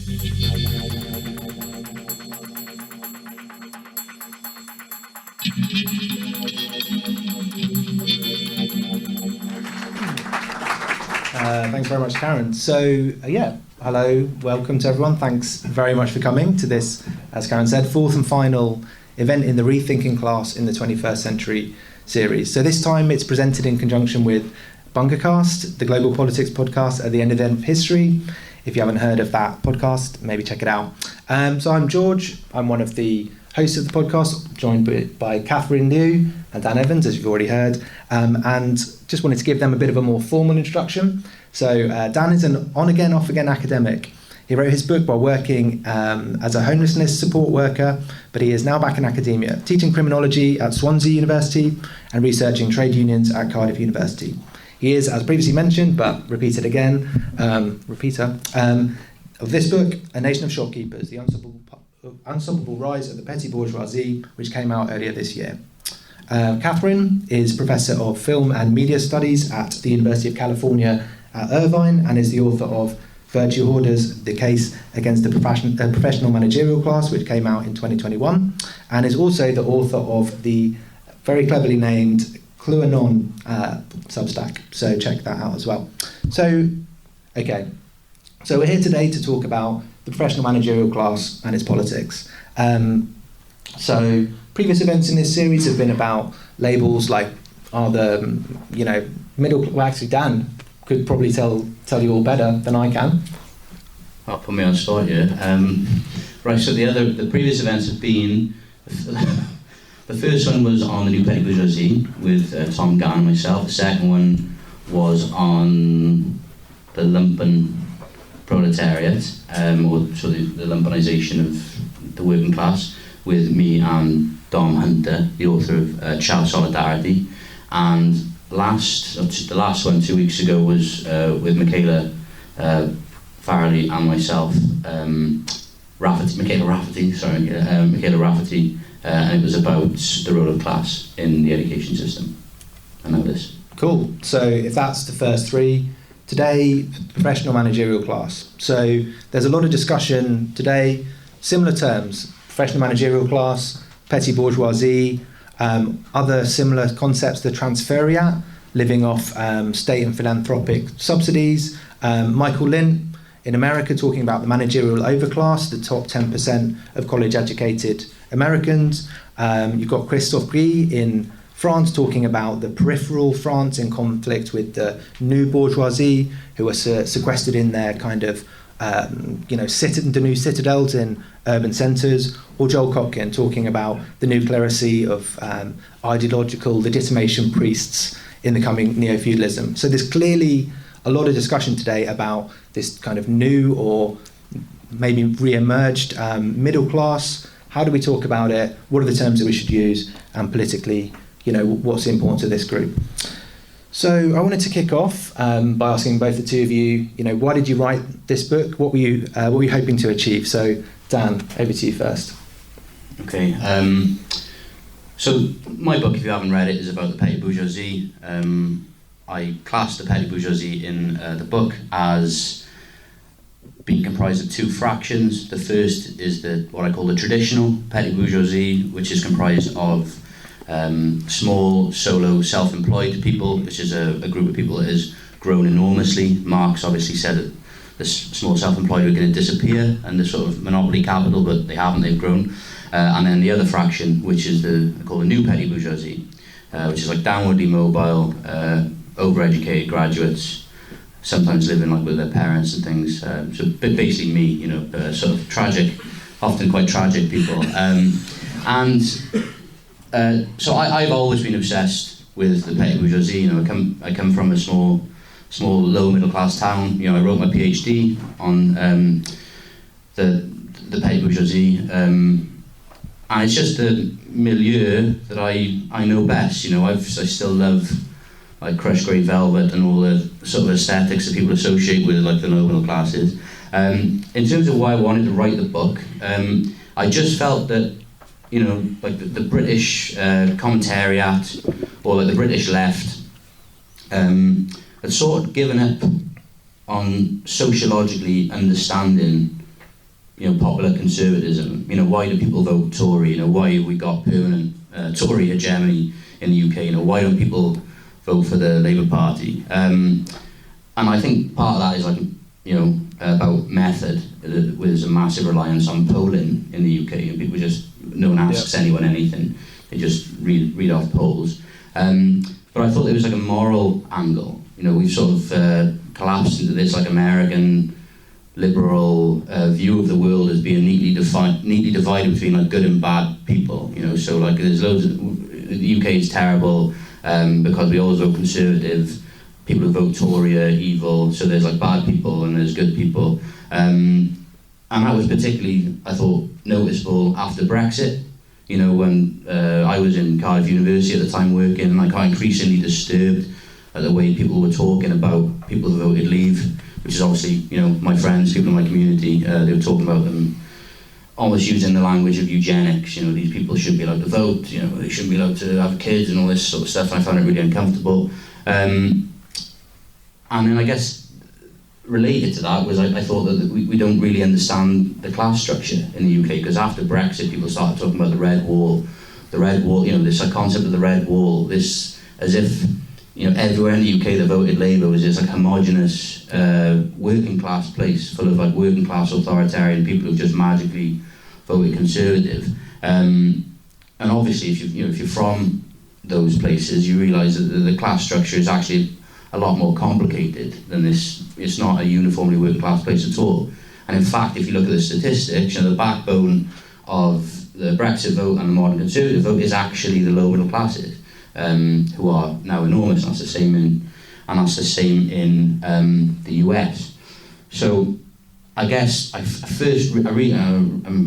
Thanks very much, Karen. So, hello, welcome to everyone. Thanks very much for coming to this, as Karen said, fourth and final event in the Rethinking Class in the 21st Century series. So this time it's presented in conjunction with Bungacast, the global politics podcast at the end of history. If you haven't heard of that podcast, maybe check it out. So I'm George. I'm one of the hosts of the podcast, joined by Catherine Liu and Dan Evans, as you've already heard, and just wanted to give them a bit of a more formal introduction. So Dan is an on-again, off-again academic. He wrote his book while working as a homelessness support worker, but he is now back in academia, teaching criminology at Swansea University and researching trade unions at Cardiff University. He is, as previously mentioned, but repeated again, of this book, A Nation of Shopkeepers, the unstoppable rise of the petty bourgeoisie, which came out earlier this year. Catherine is Professor of Film and Media Studies at the University of California at Irvine and is the author of Virtue Hoarders, the Case Against the Professional Managerial Class, which came out in 2021, and is also the author of the very cleverly named QAnon Substack, so check that out as well. So we're here today to talk about the professional managerial class and its politics. So previous events in this series have been about labels like middle. Well, actually, Dan could probably tell you all better than I can. I'll put me on spot here. Right. So the previous events have been. The first one was on the new petty bourgeoisie with Tom Gann and myself. The second one was on the lumpen proletariat, or so the lumpenization of the working class, with me and Dom Hunter, the author of Child Solidarity. And the last one 2 weeks ago was with Michaela Farrelly and myself, Michaela Rafferty, and it was about the role of class in the education system. I know this. Cool. So if that's the first three, today, professional managerial class. So there's a lot of discussion today, similar terms, professional managerial class, petty bourgeoisie, other similar concepts, the transferiat, living off state and philanthropic subsidies. Michael Lint in America talking about the managerial overclass, the top 10% of college-educated Americans. You've got Christophe Guy in France talking about the peripheral France in conflict with the new bourgeoisie, who are sequestered in their kind of the new citadels in urban centres, or Joel Kotkin talking about the new clerisy of ideological legitimation priests in the coming neo-feudalism. So there's clearly a lot of discussion today about this kind of new or maybe re-emerged middle class. How do we talk about it? What are the terms that we should use? And politically, what's important to this group? So I wanted to kick off by asking both the two of you, why did you write this book? What were you hoping to achieve? So Dan, over to you first. Okay. So my book, if you haven't read it, is about the petty bourgeoisie. I classed the petty bourgeoisie in the book as being comprised of two fractions. The first is what I call the traditional petty bourgeoisie, which is comprised of small, solo, self-employed people, which is a group of people that has grown enormously. Marx obviously said that the small self-employed were going to disappear and the sort of monopoly capital, but they haven't, they've grown. And then the other fraction, which is called the new petty bourgeoisie, which is like downwardly mobile, overeducated graduates, sometimes living like with their parents and things. So basically me, sort of tragic, often quite tragic people. So I've always been obsessed with the petty bourgeoisie. I come from a small low middle class town. I wrote my PhD on the petty bourgeoisie, and it's just the milieu that I know best. I still love like crushed grey velvet and all the sort of aesthetics that people associate with like the low middle classes. In terms of why I wanted to write the book, I just felt that like the British commentariat or like the British left had sort of given up on sociologically understanding popular conservatism. Why do people vote Tory? Why have we got permanent Tory hegemony in the UK? Why don't people vote for the Labour Party? And I think part of that is about method. There's a massive reliance on polling in the UK, and people no one asks anyone anything. They just read off polls. But I thought there was a moral angle. We've sort of collapsed into this American liberal view of the world as being neatly divided between good and bad people. So there's loads of, the UK is terrible because we always vote Conservative. People who vote Tory are evil. So there's bad people and there's good people. And that was particularly, I thought, noticeable after Brexit. When I was in Cardiff University at the time working, and I got increasingly disturbed at the way people were talking about people who voted Leave, which is obviously, my friends, people in my community, they were talking about them almost using the language of eugenics. These people shouldn't be allowed to vote, they shouldn't be allowed to have kids and all this sort of stuff, and I found it really uncomfortable. And then I guess related to that was I thought that we don't really understand the class structure in the UK, because after Brexit people started talking about the red wall, this concept of the red wall, this as if everywhere in the UK that voted Labour was this homogenous working class place full of working class authoritarian people who just magically voted Conservative. And obviously if you're from those places, you realise that the class structure is actually a lot more complicated than this. It's not a uniformly working class place at all. And in fact, if you look at the statistics, the backbone of the Brexit vote and the modern Conservative vote is actually the lower middle classes, who are now enormous. That's the same in the US. So I guess I'm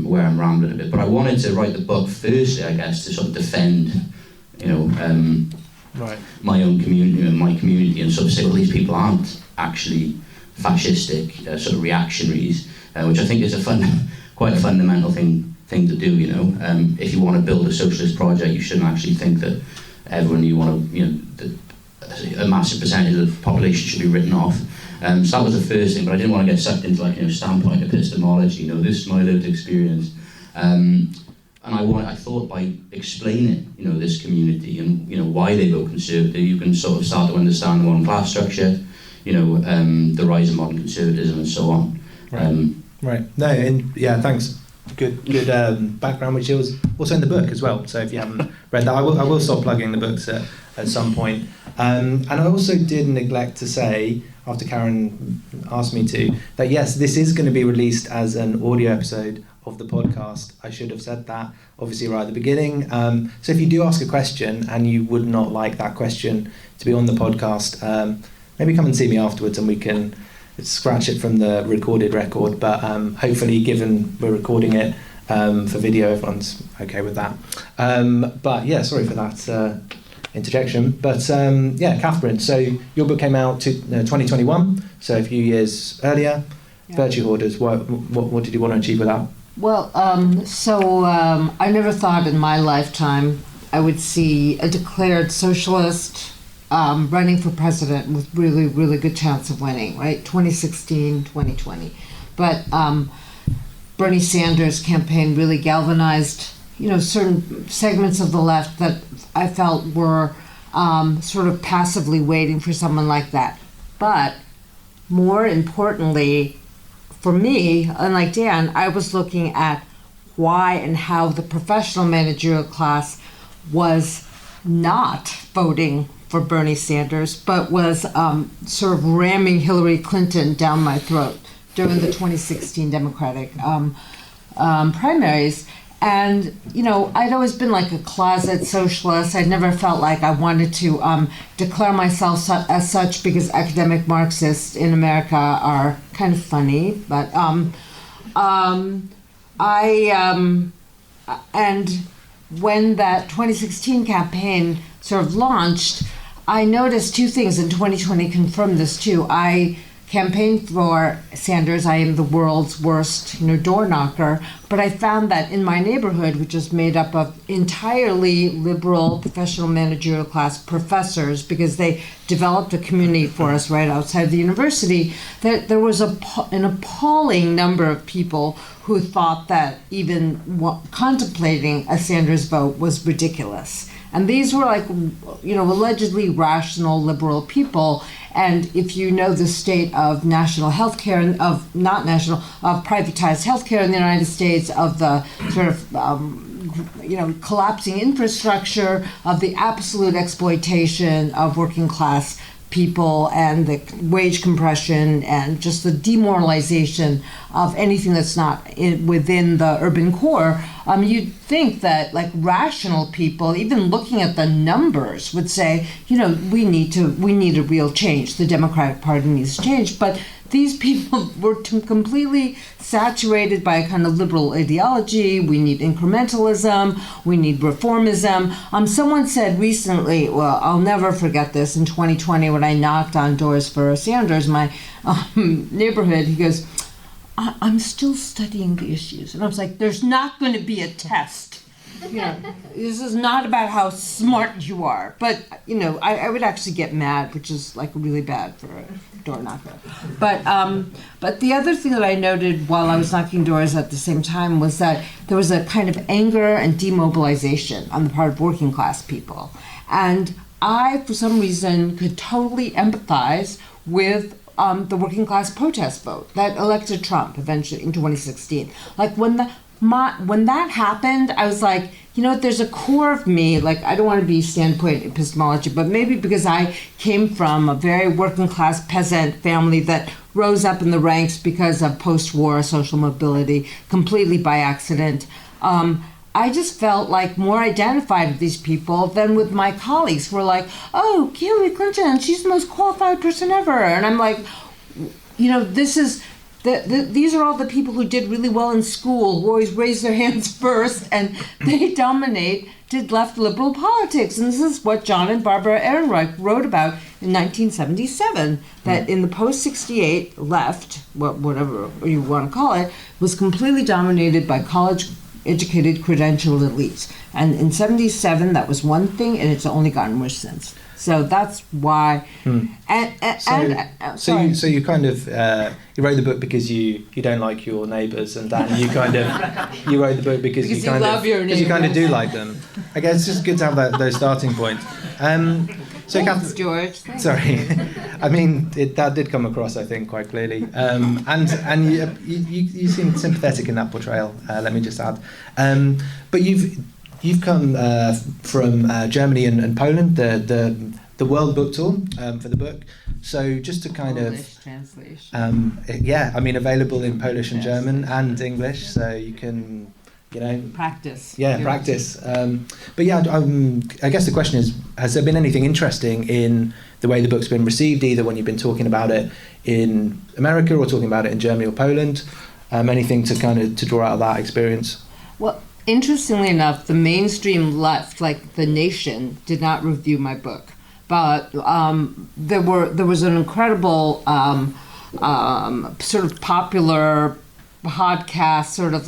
where I'm rambling a bit, but I wanted to write the book firstly, I guess, to sort of defend, my own community and my community, and sort of say, well, these people aren't actually fascistic, sort of reactionaries, which I think is quite a fundamental thing to do. If you want to build a socialist project, you shouldn't actually think that everyone you want to, a massive percentage of the population should be written off. So that was the first thing, but I didn't want to get sucked into standpoint epistemology. This is my lived experience. And I thought by explaining, this community and, why they vote Conservative, you can sort of start to understand the modern class structure, the rise of modern conservatism and so on. Right. No, and yeah, thanks. Good background, which was also in the book as well. So if you haven't read that, I will stop plugging the books at some point. And I also did neglect to say, after Karen asked me to, that yes, this is going to be released as an audio episode of the podcast. I should have said that obviously right at the beginning. So if you do ask a question and you would not like that question to be on the podcast, maybe come and see me afterwards and we can scratch it from the recorded record. But hopefully, given we're recording it for video, everyone's okay with that. But yeah, sorry for that interjection. But yeah, Catherine, so your book came out 2021, so a few years earlier. Yeah. Virtue Hoarders, what did you want to achieve with that? Well, I never thought in my lifetime I would see a declared socialist running for president with really, really good chance of winning, right? 2016, 2020. But Bernie Sanders' campaign really galvanized, certain segments of the left that I felt were sort of passively waiting for someone like that. But more importantly, for me, unlike Dan, I was looking at why and how the professional managerial class was not voting for Bernie Sanders, but was sort of ramming Hillary Clinton down my throat during the 2016 Democratic primaries. And, I'd always been like a closet socialist. I'd never felt like I wanted to declare myself as such, because academic Marxists in America are kind of funny. But and when that 2016 campaign sort of launched, I noticed two things, and 2020 confirmed this too. I campaigned for Sanders. I am the world's worst, door knocker. But I found that in my neighborhood, which is made up of entirely liberal professional managerial class professors, because they developed a community for us right outside the university, that there was an appalling number of people who thought that even contemplating a Sanders vote was ridiculous. And these were allegedly rational liberal people. And if you know the state of national health care, of privatized health care in the United States, of the sort of, collapsing infrastructure, of the absolute exploitation of working class people and the wage compression and just the demoralization of anything that's not within the urban core, you'd think that rational people, even looking at the numbers, would say, we need a real change. The Democratic Party needs to change. But these people were completely saturated by a kind of liberal ideology. We need incrementalism. We need reformism. Someone said recently, well, I'll never forget this, in 2020 when I knocked on doors for Sanders, my neighborhood, he goes, I'm still studying the issues. And I was like, there's not going to be a test. This is not about how smart you are. But, I would actually get mad, which is really bad for a door knocker. But the other thing that I noted while I was knocking doors at the same time was that there was a kind of anger and demobilization on the part of working class people. And I, for some reason, could totally empathize with the working class protest vote that elected Trump eventually in 2016. When that happened, I was like, there's a core of me, I don't want to be standpoint epistemology, but maybe because I came from a very working class peasant family that rose up in the ranks because of post-war social mobility, completely by accident. I just felt more identified with these people than with my colleagues who were like, oh, Hillary Clinton, she's the most qualified person ever. And I'm like, this is... these are all the people who did really well in school, who always raised their hands first, and they did left liberal politics. And this is what John and Barbara Ehrenreich wrote about in 1977, that in the post-68 left, whatever you want to call it, was completely dominated by college-educated credentialed elites. And in 77, that was one thing, and it's only gotten worse since. So that's why. So you kind of you wrote the book because you don't like your neighbours, and Dan, you wrote the book because you kind of do like them. I guess it's just good to have those starting points. Thanks, George. Thanks. Sorry, I mean that did come across, I think, quite clearly. And you seem sympathetic in that portrayal. Let me just add, but You've come from Germany and Poland, the World Book Tour for the book. So just to kind Polish translation. Available in Polish and German and English, so you can, practice. Yeah, practice. I guess the question is, has there been anything interesting in the way the book's been received, either when you've been talking about it in America or talking about it in Germany or Poland? Anything to draw out of that experience? Well, interestingly enough, the mainstream left, like The Nation, did not review my book. But there was an incredible sort of popular podcast, sort of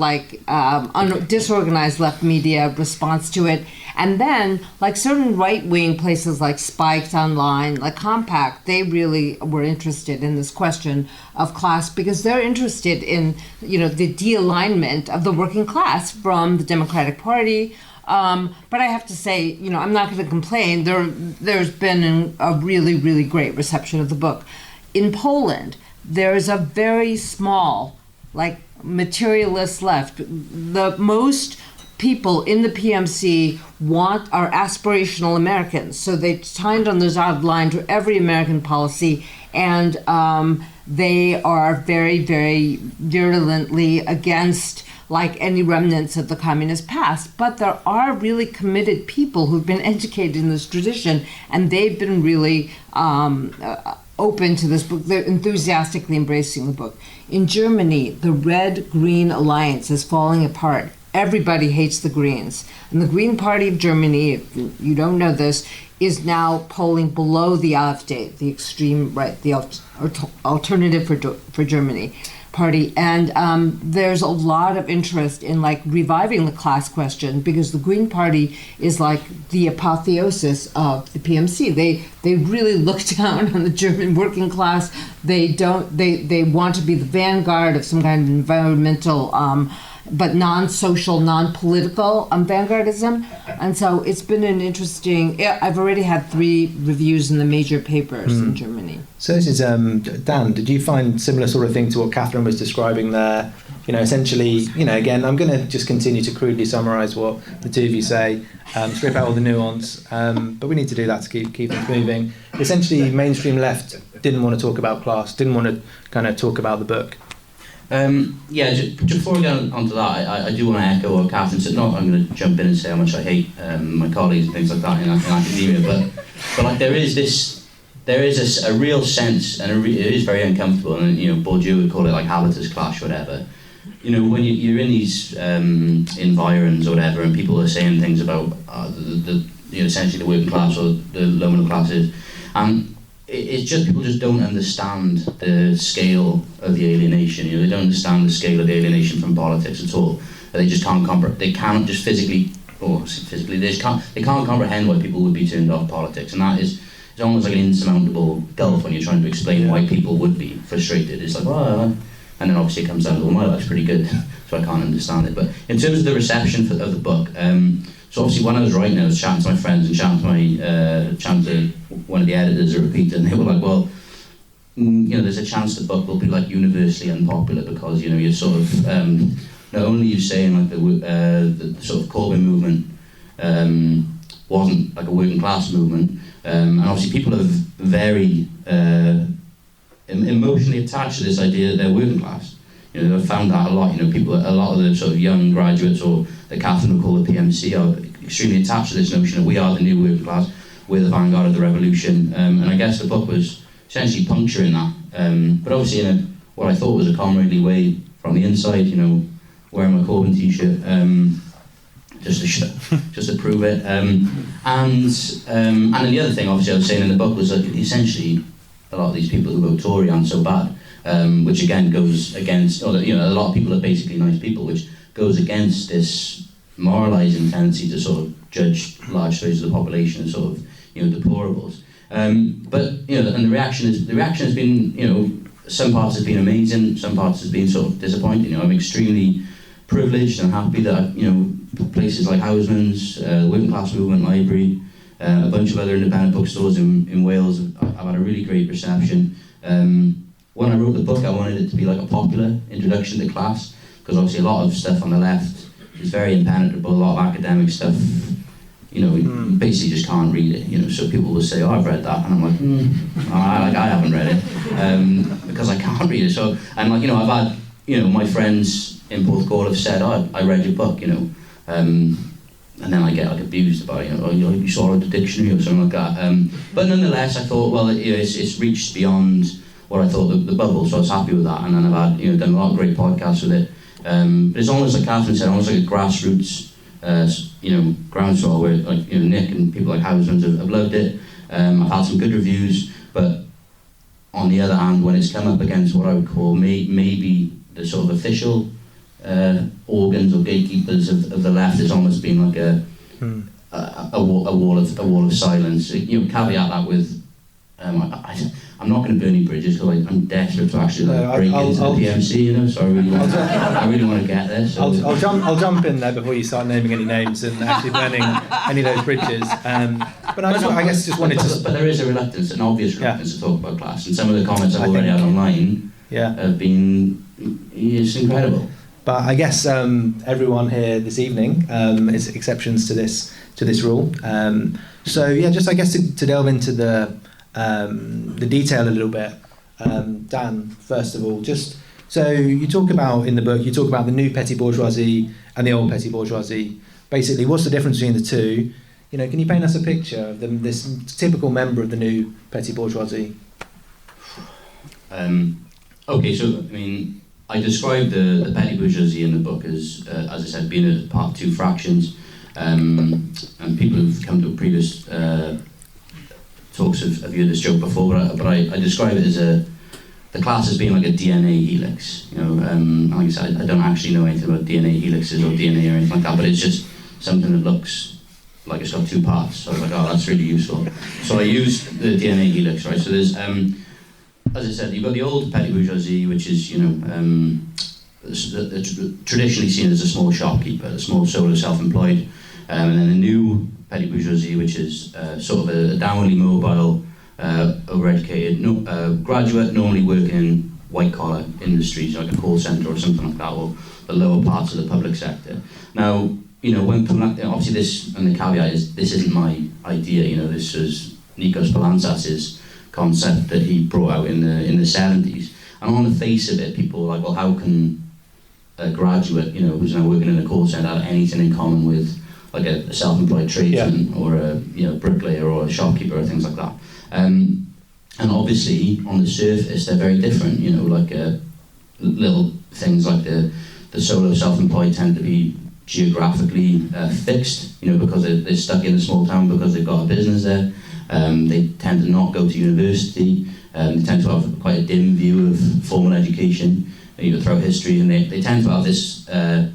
disorganized left media response to it. And then, certain right-wing places like Spiked Online, like Compact, they really were interested in this question of class because they're interested in, the de-alignment of the working class from the Democratic Party. But I have to say, I'm not going to complain. There's been a really, really great reception of the book. In Poland, there is a very small, materialist left. The most people in the PMC are aspirational Americans. So they signed on the dotted line to every American policy, and they are very, very virulently against any remnants of the communist past. But there are really committed people who've been educated in this tradition, and they've been really open to this book. They're enthusiastically embracing the book. In Germany, the Red-Green Alliance is falling apart. Everybody hates the Greens. And the Green Party of Germany, if you don't know this, is now polling below the AfD, the extreme right, the alternative for Germany party, and there's a lot of interest in like reviving the class question, because the Green Party is like the apotheosis of the PMC. They really look down on the German working class. They want to be the vanguard of some kind of environmental but non-social, non-political vanguardism. And so it's been an interesting, I've already had 3 reviews in the major papers in Germany. So this is, Dan, did you find similar sort of thing to what Catherine was describing there? Essentially, again, I'm going to just continue to crudely summarise what the two of you say, strip out all the nuance, but we need to do that to keep things moving. Essentially, mainstream left didn't want to talk about class, didn't want to kind of talk about the book. Just before we get onto that, I do want to echo what Catherine said. Not I'm going to jump in and say how much I hate my colleagues and things like that in academia, but like there is a real sense, and it is very uncomfortable, and Bourdieu would call it like habitus clash, whatever. When you're in these environs or whatever, and people are saying things about essentially the working class or the low middle classes, and it's just people just don't understand the scale of the alienation. They don't understand the scale of the alienation from politics at all. They just can't comprehend. They can't just physically, they can't comprehend why people would be turned off politics, and that is. It's almost like an insurmountable gulf when you're trying to explain why people would be frustrated. It's like, and then obviously it comes down to, well, my life's pretty good, so I can't understand it. But in terms of the reception of the book, so obviously when I was writing it, I was chatting to my friends and chatting to one of the editors at Repeater, and they were like, well, there's a chance the book will be like universally unpopular because, you're sort of, not only you're saying like the sort of Corbyn movement wasn't like a working class movement, and obviously people are very emotionally attached to this idea that they're working class. I've found that a lot. A lot of the sort of young graduates, or that Catherine would call the PMC, are extremely attached to this notion that we are the new working class, we're the vanguard of the revolution. And I guess the book was essentially puncturing that. But obviously in what I thought was a comradely way from the inside, wearing my Corbyn t-shirt, just to prove it. And then the other thing, obviously, I was saying in the book was that essentially a lot of these people who vote Tory aren't so bad, which again goes against, a lot of people are basically nice people, which goes against this moralising tendency to sort of judge large swathes of the population as sort of, deplorables. But and the reaction has been, some parts has been amazing, some parts has been sort of disappointing. I'm extremely privileged and happy that places like Houseman's, the Working Class Movement Library, a bunch of other independent bookstores in Wales have had a really great reception. When I wrote the book, I wanted it to be like a popular introduction to class, because obviously a lot of stuff on the left is very impenetrable, a lot of academic stuff, you basically just can't read it, so people will say, I've read that, and I'm like, I haven't read it, because I can't read it. So, and like, I've had, my friends in Porthcawl have said, I read your book, and then I get like abused about you saw the dictionary or something like that. But nonetheless, I thought, well, it's reached beyond what I thought the bubble, so I was happy with that. And then I've had done a lot of great podcasts with it. But it's almost like Catherine said, almost like a grassroots groundswell where like Nick and people like Houseman's have loved it. I've had some good reviews, but on the other hand, when it's come up against what I would call maybe the sort of official organs or gatekeepers of the left, it's almost been like a wall of silence. Caveat that with I'm not going to burn any bridges because I'm desperate to actually break into the PMC. So I really want to get there. So. I'll jump in there before you start naming any names and actually burning any of those bridges. But I guess just wanted to. But there is a reluctance, an obvious reluctance to talk about class, and some of the comments I've already had online have been it's incredible. But I guess everyone here this evening is exceptions to this rule. Just I guess to delve into the detail a little bit. Dan, first of all, just so you talk about in the book, you talk about the new petty bourgeoisie and the old petty bourgeoisie. Basically, what's the difference between the two? Can you paint us a picture of this typical member of the new petty bourgeoisie? Okay, so I describe the petty bourgeoisie in the book as I said, being a part of two fractions, and people who've come to a previous talks have used this joke before, but I describe it as the class as being like a DNA helix. You know, like I said, I don't actually know anything about DNA helixes or DNA or anything like that, but it's just something that looks like it's got two parts. So I was like, oh, that's really useful. So I used the DNA helix, right? So there's, as I said, you've got the old petty bourgeoisie, which is, you know, traditionally seen as a small shopkeeper, a small solo self-employed, and then the new petty bourgeoisie, which is sort of a downwardly mobile, overeducated graduate, normally working in white-collar industries like a call centre or something like that, or the lower parts of the public sector. Now, you know, when obviously this, and the caveat is, this isn't my idea. You know, this is Nikos Palantzas's concept that he brought out in the 70s. And on the face of it, people are like, well, how can a graduate, you know, who's now working in a call centre have anything in common with like a self-employed tradesman or a bricklayer or a shopkeeper or things like that? And obviously, on the surface, they're very different. You know, like little things like the solo self-employed tend to be geographically fixed, you know, because they're stuck in a small town because they've got a business there. They tend to not go to university. They tend to have quite a dim view of formal education, you know, throughout history, and they tend to have this a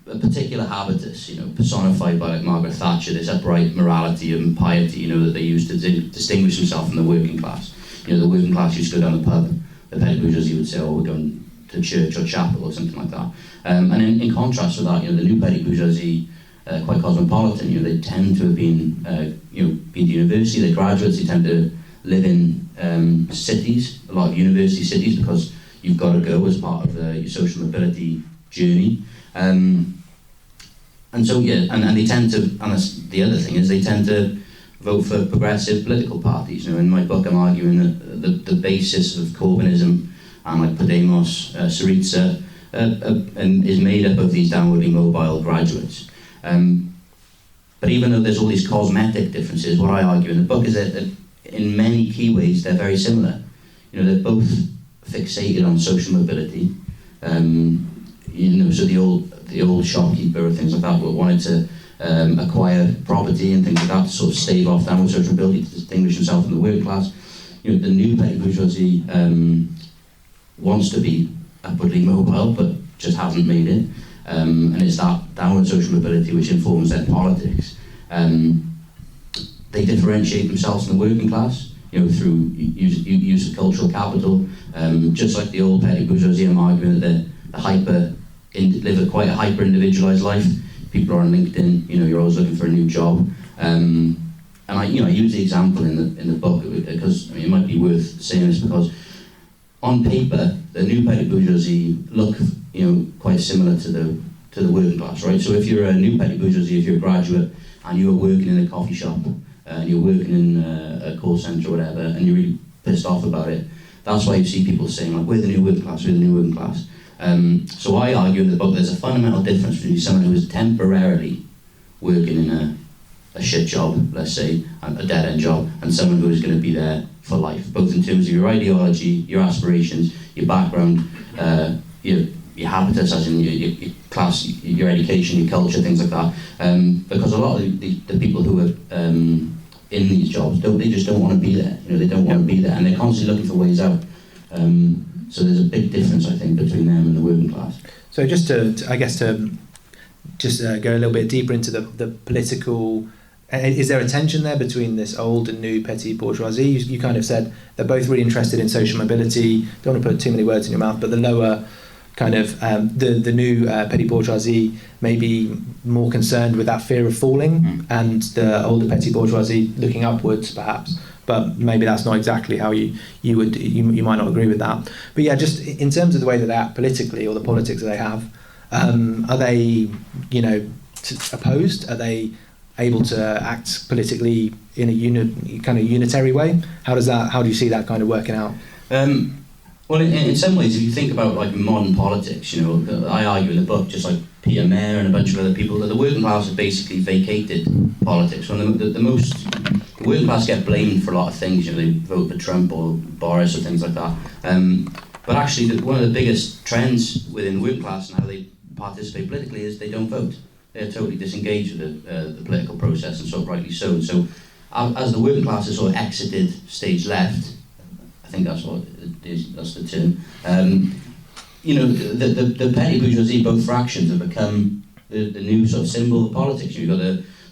particular habitus, you know, personified by like Margaret Thatcher, this upright morality and piety, you know, that they use to distinguish themselves from the working class. You know, the working class used to go down the pub, the petty bourgeoisie would say, oh, we're going to church or chapel or something like that. And in contrast with that, you know, the new petty bourgeoisie, quite cosmopolitan, you know, they tend to have been, you know, been to university, they're graduates, they tend to live in cities, a lot of university cities, because you've got to go as part of your social mobility journey. And so, yeah, and they tend to, and that's the other thing, is they tend to vote for progressive political parties. You know, in my book, I'm arguing that the basis of Corbynism and like Podemos, Syriza, and is made up of these downwardly mobile graduates. But even though there's all these cosmetic differences, what I argue in the book is that in many key ways they're very similar. You know, they're both fixated on social mobility. You know, so the old shopkeeper or things like that wanted to acquire property and things like that to sort of stave off downward social mobility, to distinguish himself from the working class. You know, the new petty bourgeoisie wants to be upwardly mobile, but just hasn't made it. And it's that downward social mobility which informs their politics. They differentiate themselves from the working class, you know, through use of cultural capital. Just like the old petty bourgeoisie, I'm arguing that live quite a hyper-individualized life. People are on LinkedIn, you know, you're always looking for a new job. And I use the example in the book because, I mean, it might be worth saying this, because on paper, the new petty bourgeoisie look, you know, quite similar to the working class, right? So if you're a new petty bourgeoisie, if you're a graduate and you're working in a coffee shop and you're working in a call centre or whatever, and you're really pissed off about it, that's why you see people saying, like, we're the new working class, we're the new working class. So I argue in the book there's a fundamental difference between someone who is temporarily working in a shit job, let's say, a dead-end job, and someone who is going to be there for life, both in terms of your ideology, your aspirations, your background, your habitus, as in your class, your education, your culture, things like that. Because a lot of the people who are in these jobs, they just don't want to be there. You know, they don't want to be there, and they're constantly looking for ways out. So there's a big difference, I think, between them and the working class. So just to go a little bit deeper into the political, is there a tension there between this old and new petty bourgeoisie? You kind of said they're both really interested in social mobility. Don't want to put too many words in your mouth, but the lower kind of the new petty bourgeoisie may be more concerned with that fear of falling, and the older petty bourgeoisie looking upwards, perhaps. But maybe that's not exactly how you might not agree with that. But yeah, just in terms of the way that they act politically, or the politics that they have, are they, you know, opposed? Are they able to act politically in a kind of unitary way? How do you see that kind of working out? Well, in some ways, if you think about like modern politics, you know, I argue in the book, just like Peter Mayer and a bunch of other people, that the working class have basically vacated politics. When the working class get blamed for a lot of things, you know, they vote for Trump or Boris or things like that. But actually, one of the biggest trends within the working class and how they participate politically is they don't vote. They're totally disengaged with the political process, and so rightly so. So as the working class has sort of exited stage left, I think that's what it is, that's the term. You know, the petty bourgeoisie, both fractions, have become the new sort of symbol of politics. You've got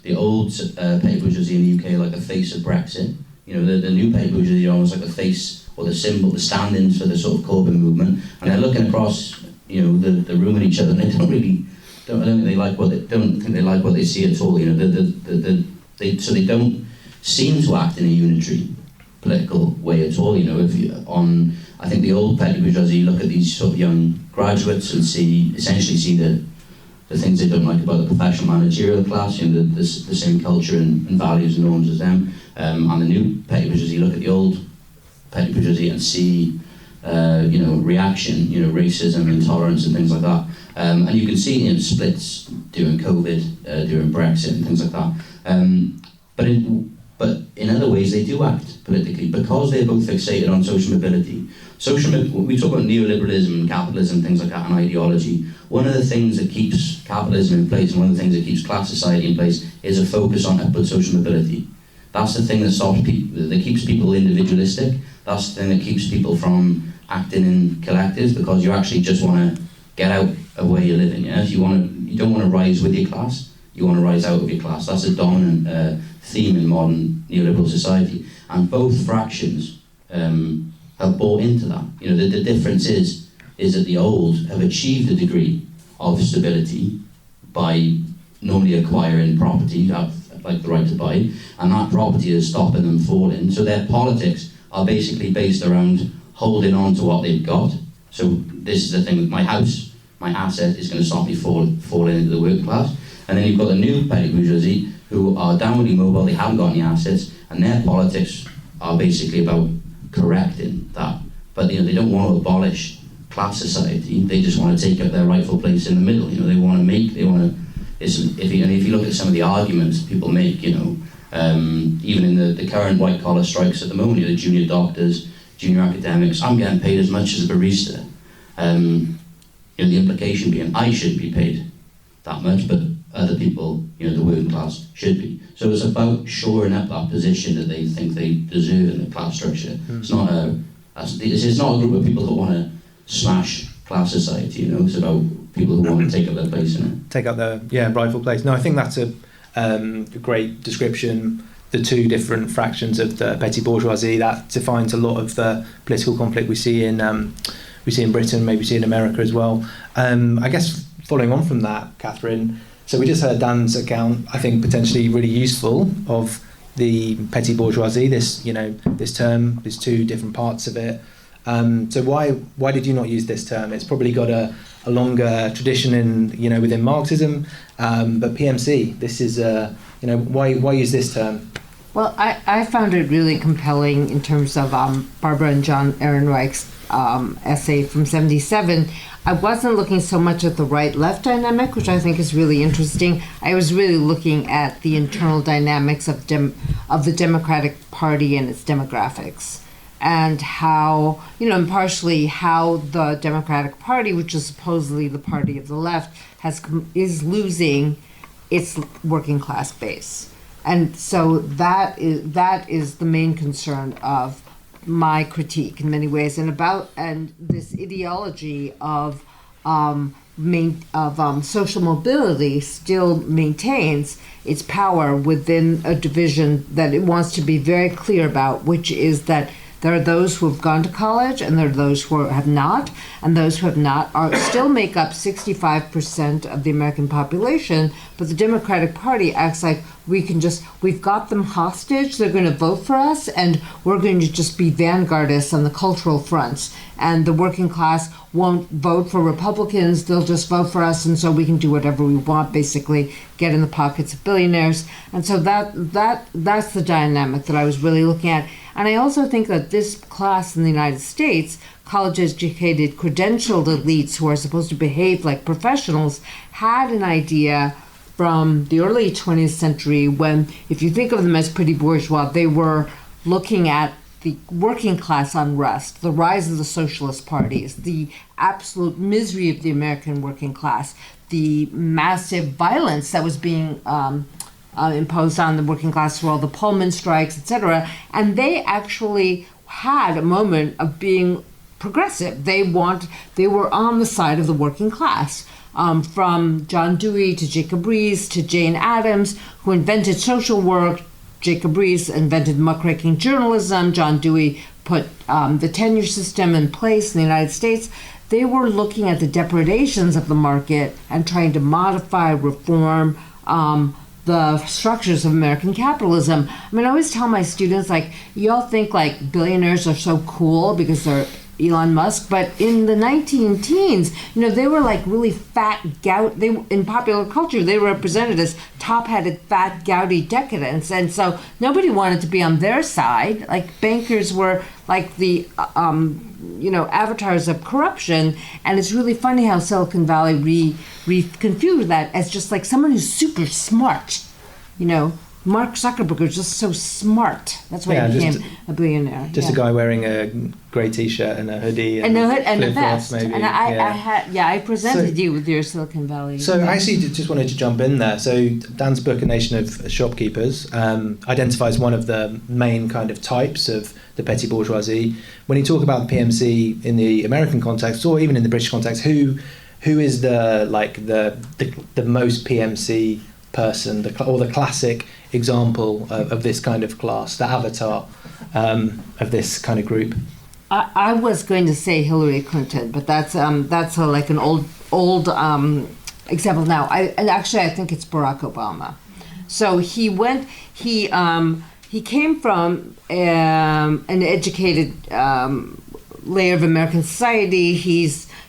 the old petty bourgeoisie in the UK, like the face of Brexit. You know, the new petty bourgeoisie are almost like the face or the symbol, the stand-ins for the sort of Corbyn movement. And they're looking across, you know, the room at each other, and they don't think they like what they see at all. You know, so they don't seem to act in a unitary political way at all. You know, I think the old petty bourgeoisie look at these sort of young graduates and essentially see the things they don't like about the professional managerial class, you know, the same culture and values and norms as them. And the new petty bourgeoisie look at the old petty bourgeoisie and see, you know, reaction, you know, racism, intolerance and things like that. And you can see, you know, splits during COVID, during Brexit and things like that. But in other ways they do act politically because they're both fixated on social mobility. We talk about neoliberalism and capitalism, things like that, and ideology. One of the things that keeps capitalism in place and one of the things that keeps class society in place is a focus on upward social mobility. That's the thing that stops people, that keeps people individualistic. That's the thing that keeps people from acting in collectives, because you actually just want to get out of where you're living. Yeah? You don't want to rise with your class. You want to rise out of your class. That's a dominant theme in modern neoliberal society, and both fractions have bought into that. You know, the difference is that the old have achieved a degree of stability by normally acquiring property, like the right to buy, and that property is stopping them falling. So their politics are basically based around holding on to what they've got. So this is the thing: my house, my asset, is going to stop me falling into the working class. And then you've got the new petty bourgeoisie who are downwardly mobile, they haven't got any assets, and their politics are basically about correcting that. But you know, they don't want to abolish class society, they just want to take up their rightful place in the middle. You know, if you look at some of the arguments people make, you know, even in the current white collar strikes at the moment, you know, the junior doctors, junior academics, I'm getting paid as much as a barista. You know, the implication being I shouldn't be paid that much, but other people, you know, the working class should be. So it's about shoring up that position that they think they deserve in the class structure. It's not a group of people that want to smash class society, you know, it's about people who want to take up their place in it. Take up their rightful place. No, I think that's a great description. The two different fractions of the petty bourgeoisie, that defines a lot of the political conflict we see in Britain, maybe see in America as well. I guess following on from that, Catherine, so we just heard Dan's account, I think potentially really useful, of the petty bourgeoisie, this term, there's two different parts of it. So why did you not use this term? It's probably got a longer tradition within Marxism, but PMC, this is why use this term? Well, I found it really compelling in terms of Barbara and John Ehrenreich's essay from '77. I wasn't looking so much at the right-left dynamic, which I think is really interesting. I was really looking at the internal dynamics of the Democratic Party and its demographics, and how, and partially how the Democratic Party, which is supposedly the party of the left, is losing its working class base. And so that is the main concern of my critique in many ways, and this ideology of social mobility still maintains its power within a division that it wants to be very clear about, which is that there are those who have gone to college and there are those who have not, and those who have not still make up 65% of the American population, but the Democratic Party acts like we've got them hostage, they're going to vote for us, and we're going to just be vanguardists on the cultural fronts, and the working class won't vote for Republicans, they'll just vote for us, and so we can do whatever we want, basically get in the pockets of billionaires. And so that's the dynamic that I was really looking at. And I also think that this class in the United States, college-educated, credentialed elites who are supposed to behave like professionals, had an idea from the early 20th century when, if you think of them as pretty bourgeois, they were looking at the working class unrest, the rise of the socialist parties, the absolute misery of the American working class, the massive violence that was being imposed on the working class through all the Pullman strikes, etc. And they actually had a moment of being progressive. They were on the side of the working class. From John Dewey to Jacob Riis to Jane Addams, who invented social work. Jacob Riis invented muckraking journalism. John Dewey put the tenure system in place in the United States. They were looking at the depredations of the market and trying to modify, reform the structures of American capitalism. I mean, I always tell my students, like, you all think like billionaires are so cool because they're Elon Musk, but in the 19 teens, they were like really fat, in popular culture, they were represented as top-headed, fat, gouty decadents, and so nobody wanted to be on their side. Like, bankers were like the, avatars of corruption, and it's really funny how Silicon Valley reconfigured that as just like someone who's super smart, Mark Zuckerberg was just so smart. That's why he became a billionaire. Just a guy wearing a grey t-shirt and a hoodie and a vest. Maybe. And I presented you with your Silicon Valley. So I actually just wanted to jump in there. So Dan's book, A Nation of Shopkeepers, identifies one of the main kind of types of the petty bourgeoisie. When you talk about the PMC in the American context, or even in the British context, who is the most PMC person, or the classic example of this kind of class, the avatar of this kind of group? I was going to say Hillary Clinton, but that's like an old example now. I think it's Barack Obama. So he came from an educated layer of American society.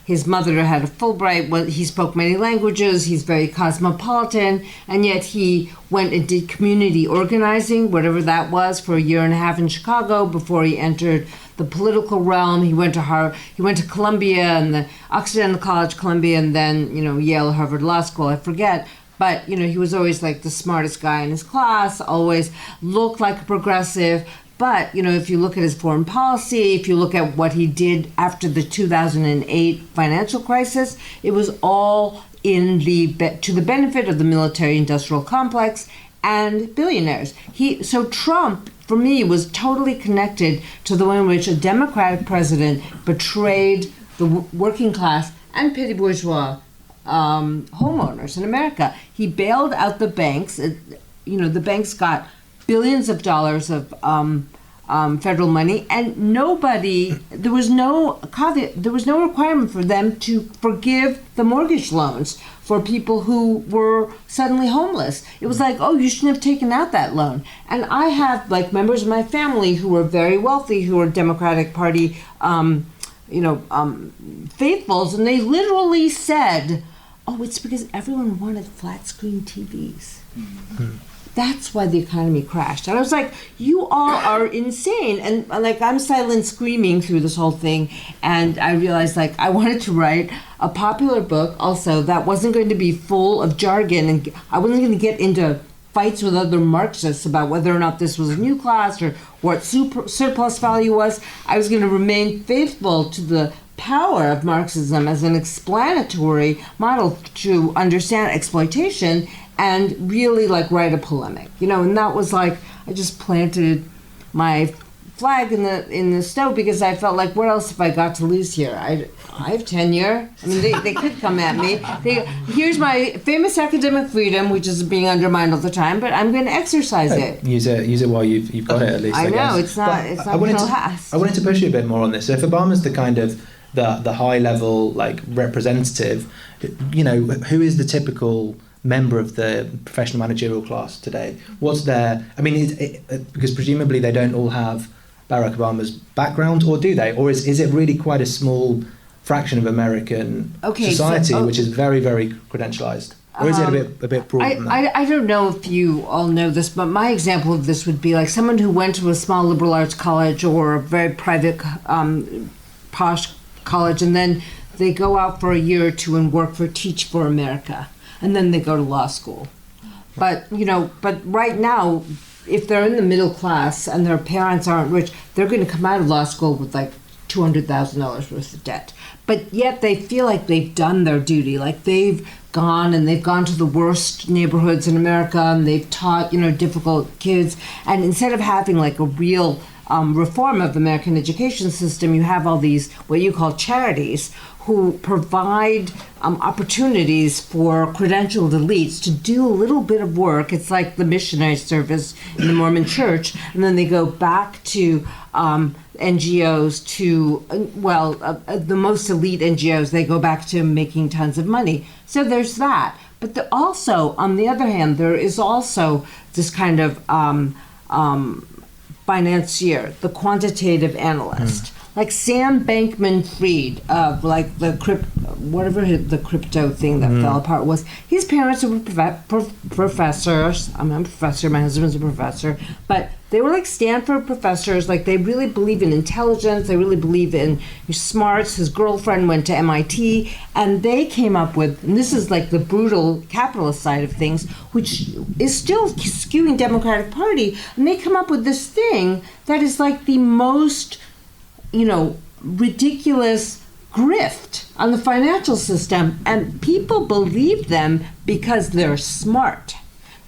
His mother had a Fulbright. He spoke many languages. He's very cosmopolitan, and yet he went and did community organizing, whatever that was, for a year and a half in Chicago before he entered the political realm. He went to Columbia and the Occidental College, Columbia, and then Yale, Harvard Law School. I forget. But, he was always like the smartest guy in his class, always looked like a progressive. But, if you look at his foreign policy, if you look at what he did after the 2008 financial crisis, it was all to the benefit of the military-industrial complex and billionaires. So Trump, for me, was totally connected to the way in which a Democratic president betrayed the working class and petty bourgeois homeowners in America. He bailed out the banks. The banks got billions of dollars of federal money, and there was no requirement for them to forgive the mortgage loans for people who were suddenly homeless. It was like, oh, you shouldn't have taken out that loan. And I have like members of my family who were very wealthy, who were Democratic Party faithfuls, and they literally said, oh, it's because everyone wanted flat screen TVs. Mm-hmm. That's why the economy crashed. And I was like, you all are insane. And like, I'm silent screaming through this whole thing. And I realized like I wanted to write a popular book also that wasn't going to be full of jargon. And I wasn't going to get into fights with other Marxists about whether or not this was a new class or what surplus value was. I was going to remain faithful to the power of Marxism as an explanatory model to understand exploitation and really like write a polemic, and that was like I just planted my flag in the stove because I felt like what else have I got to lose here? I have tenure. I mean, they could come at me. Here's my famous academic freedom, which is being undermined all the time, but I'm going to exercise it. Use it while you've got it at least. I know guess. it's not. I wanted to push you a bit more on this. So if Obama's the kind of the high level like representative, who is the typical member of the professional managerial class today? What's their? I mean, because presumably they don't all have Barack Obama's background, or do they? Or is it really quite a small fraction of American society which is very, very credentialized? Or is it a bit broader than that? I don't know if you all know this, but my example of this would be like someone who went to a small liberal arts college or a very private posh college, and then they go out for a year or two and work for Teach for America, and then they go to law school. But right now, if they're in the middle class and their parents aren't rich, they're going to come out of law school with like $200,000 worth of debt. But yet they feel like they've done their duty, like they've gone and they've gone to the worst neighborhoods in America and they've taught, difficult kids. And instead of having like a real reform of the American education system, you have all these what you call charities who provide opportunities for credentialed elites to do a little bit of work. It's like the missionary service in the Mormon Church, and then they go back to NGOs the most elite NGOs, they go back to making tons of money. So there's that. But also, on the other hand, there is also this kind of financier, the quantitative analyst. Like Sam Bankman-Fried of like the crypto thing that fell apart was. His parents were professors. I'm a professor. My husband's a professor, but they were like Stanford professors. Like they really believe in intelligence. They really believe in your smarts. His girlfriend went to MIT, and they came up with. And this is like the brutal capitalist side of things, which is still skewing Democratic Party. And they come up with this thing that is like the most ridiculous grift on the financial system, and people believe them because they're smart.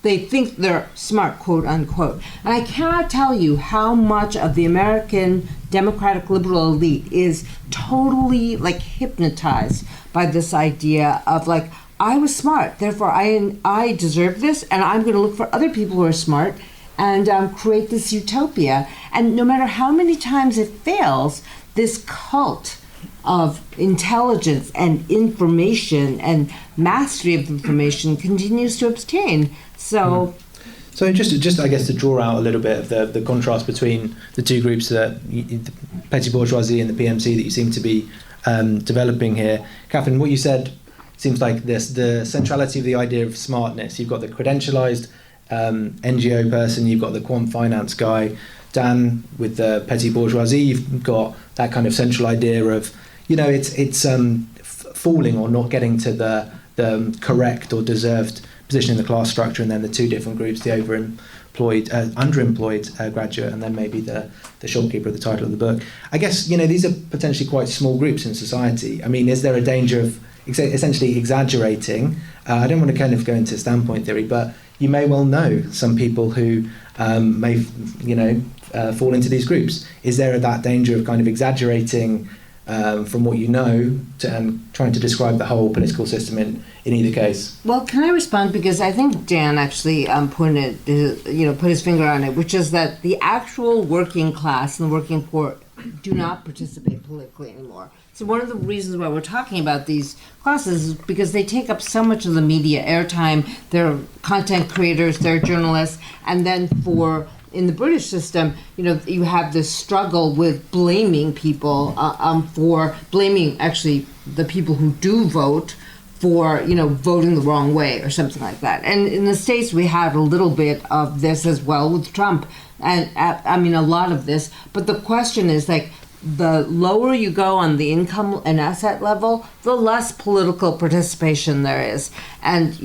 They think they're smart, quote unquote. And I cannot tell you how much of the American Democratic liberal elite is totally like hypnotized by this idea of like, I was smart, therefore I deserve this, and I'm going to look for other people who are smart and create this utopia. And no matter how many times it fails, this cult of intelligence and information and mastery of information continues to obtain. So just I guess to draw out a little bit of the contrast between the two groups, the petty bourgeoisie and the PMC that you seem to be developing here. Catherine, what you said seems like the centrality of the idea of smartness. You've got the credentialized NGO person, you've got the quant finance guy. Dan, with the petty bourgeoisie, you've got that kind of central idea of, it's falling or not getting to the correct or deserved position in the class structure, and then the two different groups, the underemployed graduate, and then maybe the shopkeeper of the title of the book. I guess, these are potentially quite small groups in society. I mean, is there a danger of essentially exaggerating? I don't want to kind of go into standpoint theory, but you may well know some people who may, fall into these groups. Is there that danger of kind of exaggerating from what you know and trying to describe the whole political system in either case? Well, can I respond? Because I think Dan actually put his finger on it, which is that the actual working class and the working poor do not participate politically anymore. So one of the reasons why we're talking about these classes is because they take up so much of the media airtime. They're content creators, they're journalists, and then in the British system, you have this struggle with blaming people for blaming actually the people who do vote for voting the wrong way or something like that. And in the States, we had a little bit of this as well with Trump, and a lot of this. But the question is like, the lower you go on the income and asset level, the less political participation there is. And,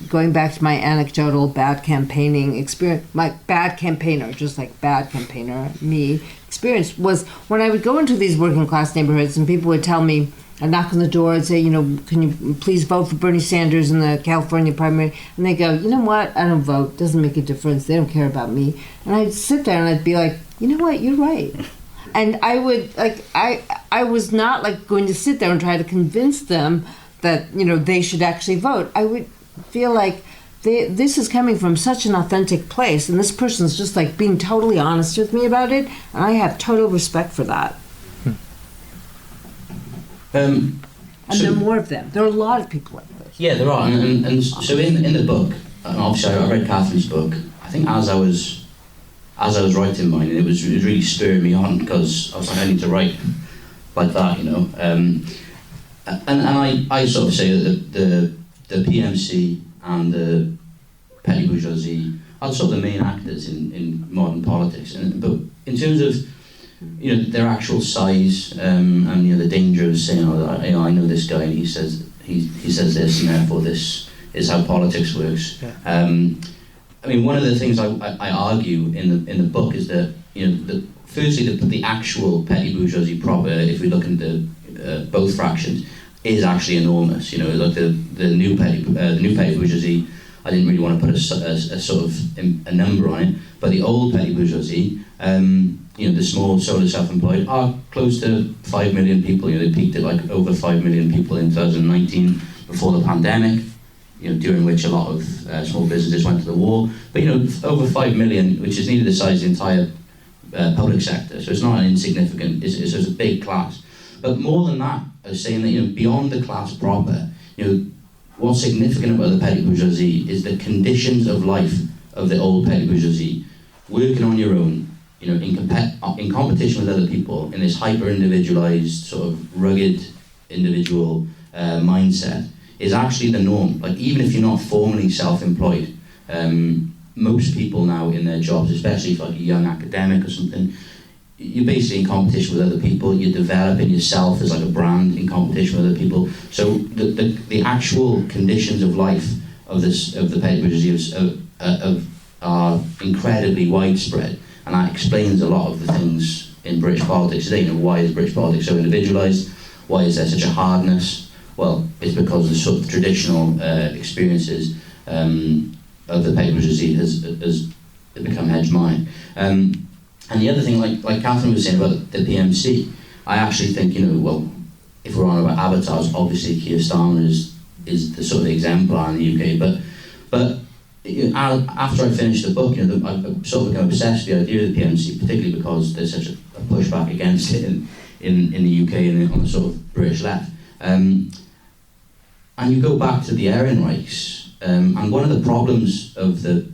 going back to my anecdotal bad campaigning experience, my bad campaigner, just like bad campaigner, me, experience was when I would go into these working class neighborhoods and people would tell me, I'd knock on the door and say, can you please vote for Bernie Sanders in the California primary? And they go, you know what? I don't vote. Doesn't make a difference. They don't care about me. And I'd sit there and I'd be like, you know what? You're right. And I would I was not like going to sit there and try to convince them that they should actually vote. I would feel like this is coming from such an authentic place, and this person's just like being totally honest with me about it, and I have total respect for that. And there are more of them. There are a lot of people like this. Yeah, there are, and so in the book, and obviously I read Catherine's book. I think as I was writing mine, and it was really spurring me on, because I was like, I need to write like that, and I sort of say that the PMC and the petty bourgeoisie are sort of the main actors in modern politics, but in terms of their actual size and the danger of saying, I know this guy and he says this, and therefore this is how politics works. Yeah. One of the things I argue in the book is that firstly the actual petty bourgeoisie proper, if we look into both fractions, is actually enormous. Like the new petty bourgeoisie. I didn't really want to put a sort of a number on it, but the old petty bourgeoisie, the small solely self-employed, are close to 5 million people. They peaked at like over 5 million people in 2019 before the pandemic. During which a lot of small businesses went to the wall. But over 5 million, which is nearly the size of the entire public sector, so it's not an insignificant. It's a big class. But more than that, I was saying that beyond the class proper, what's significant about the petty bourgeoisie is the conditions of life of the old petty bourgeoisie, working on your own, in competition with other people, in this hyper-individualized, sort of rugged individual mindset, is actually the norm. Like, even if you're not formally self-employed, most people now in their jobs, especially if like a young academic or something, you're basically in competition with other people. You're developing yourself as like a brand in competition with other people. So the actual conditions of life of the petty bourgeoisie are incredibly widespread, and that explains a lot of the things in British politics today. Why is British politics so individualised? Why is there such a hardness? Well, it's because the sort of traditional experiences of the petty bourgeoisie has become hegemonic. And the other thing, like Catherine was saying about the PMC, I actually think, if we're on about avatars, obviously Keir Starmer is the sort of exemplar in the UK. But after I finished the book, I sort of become obsessed with the idea of the PMC, particularly because there's such a pushback against it in the UK and on the sort of British left. And you go back to the Ehrenreichs, and one of the problems of that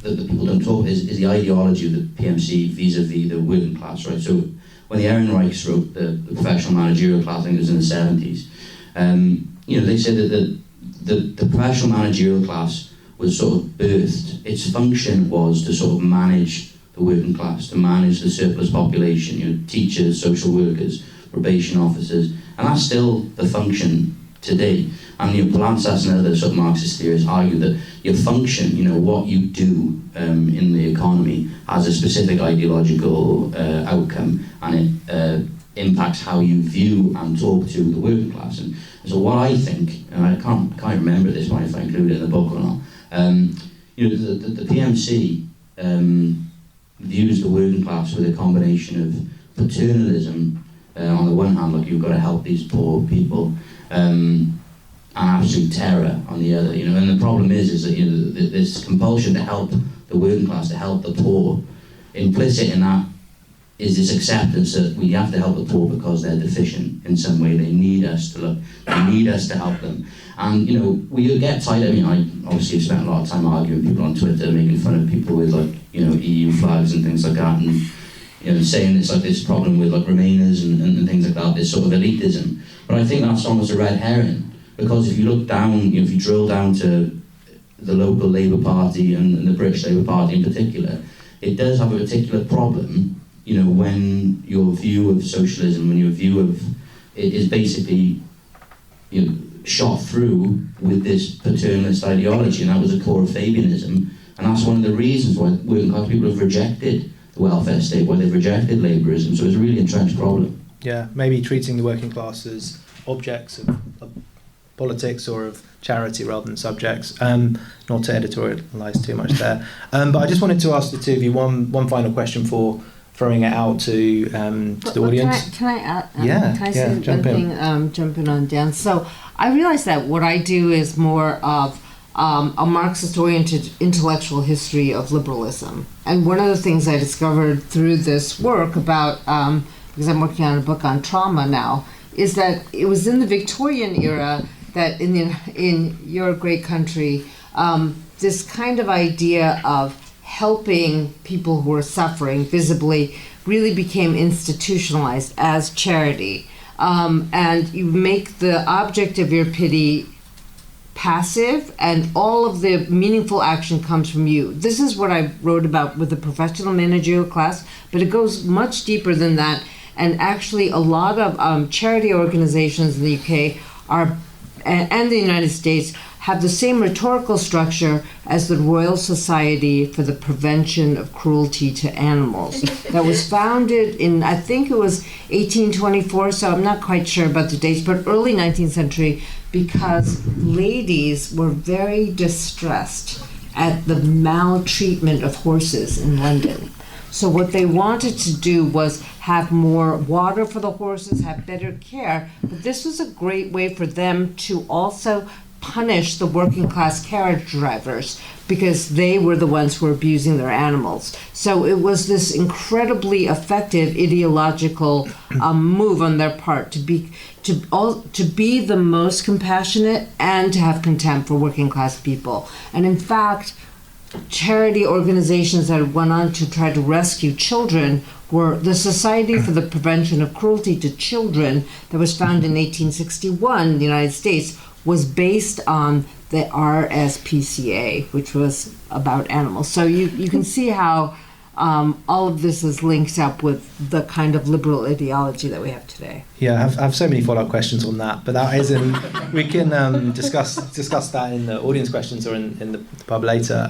the people don't talk is the ideology of the PMC vis-a-vis the working class, right? So when the Ehrenreichs wrote the Professional Managerial Class, I think it was in the 70s, they said that the Professional Managerial Class was sort of birthed. Its function was to sort of manage the working class, to manage the surplus population, teachers, social workers, probation officers, and that's still the function today. And Polansas and other sort of Marxist theorists argue that your function, what you do in the economy, has a specific ideological outcome, and it impacts how you view and talk to the working class. And so what I think, and I can't remember at this point if I include it in the book or not, the PMC views the working class with a combination of paternalism on the one hand, like you've got to help these poor people, and absolute terror on the other, and the problem is that this compulsion to help the working class, to help the poor. Implicit in that is this acceptance that we have to help the poor because they're deficient in some way. They need us to look. They need us to help them. And we get tired. I obviously have spent a lot of time arguing with people on Twitter, making fun of people with EU flags and things like that, and saying it's like this problem with like Remainers and things like that, this sort of elitism. But I think that's almost a red herring. Because if you look down, if you drill down to the local Labour Party and the British Labour Party in particular, it does have a particular problem, when your view of socialism, when your view of it is basically, shot through with this paternalist ideology, and that was the core of Fabianism, and that's one of the reasons why working class people have rejected the welfare state, why they've rejected labourism. So it's a really entrenched problem. Yeah, maybe treating the working class as objects of politics or of charity rather than subjects. Not to editorialise too much there. But I just wanted to ask the two of you one final question for throwing it out to the audience. Can I add? Can I say jump one in. thing? Jump in on Dan. So I realize that what I do is more of a Marxist-oriented intellectual history of liberalism. And one of the things I discovered through this work about, because I'm working on a book on trauma now, is that it was in the Victorian era that in your great country, this kind of idea of helping people who are suffering visibly really became institutionalized as charity. And you make the object of your pity passive, and all of the meaningful action comes from you. This is what I wrote about with the Professional Managerial Class, but it goes much deeper than that. And actually, a lot of charity organizations in the UK and the United States have the same rhetorical structure as the Royal Society for the Prevention of Cruelty to Animals that was founded in, I think it was 1824, so I'm not quite sure about the dates, but early 19th century, because ladies were very distressed at the maltreatment of horses in London. So what they wanted to do was have more water for the horses, have better care, but this was a great way for them to also punish the working class carriage drivers because they were the ones who were abusing their animals. So it was this incredibly effective ideological move on their part to be the most compassionate and to have contempt for working class people. And in fact, charity organizations that went on to try to rescue children were the Society for the Prevention of Cruelty to Children that was founded in 1861 in the United States, was based on the RSPCA, which was about animals. So you can see how all of this is linked up with the kind of liberal ideology that we have today. Yeah, I have so many follow-up questions on that, but that isn't. We can discuss that in the audience questions or in the pub later.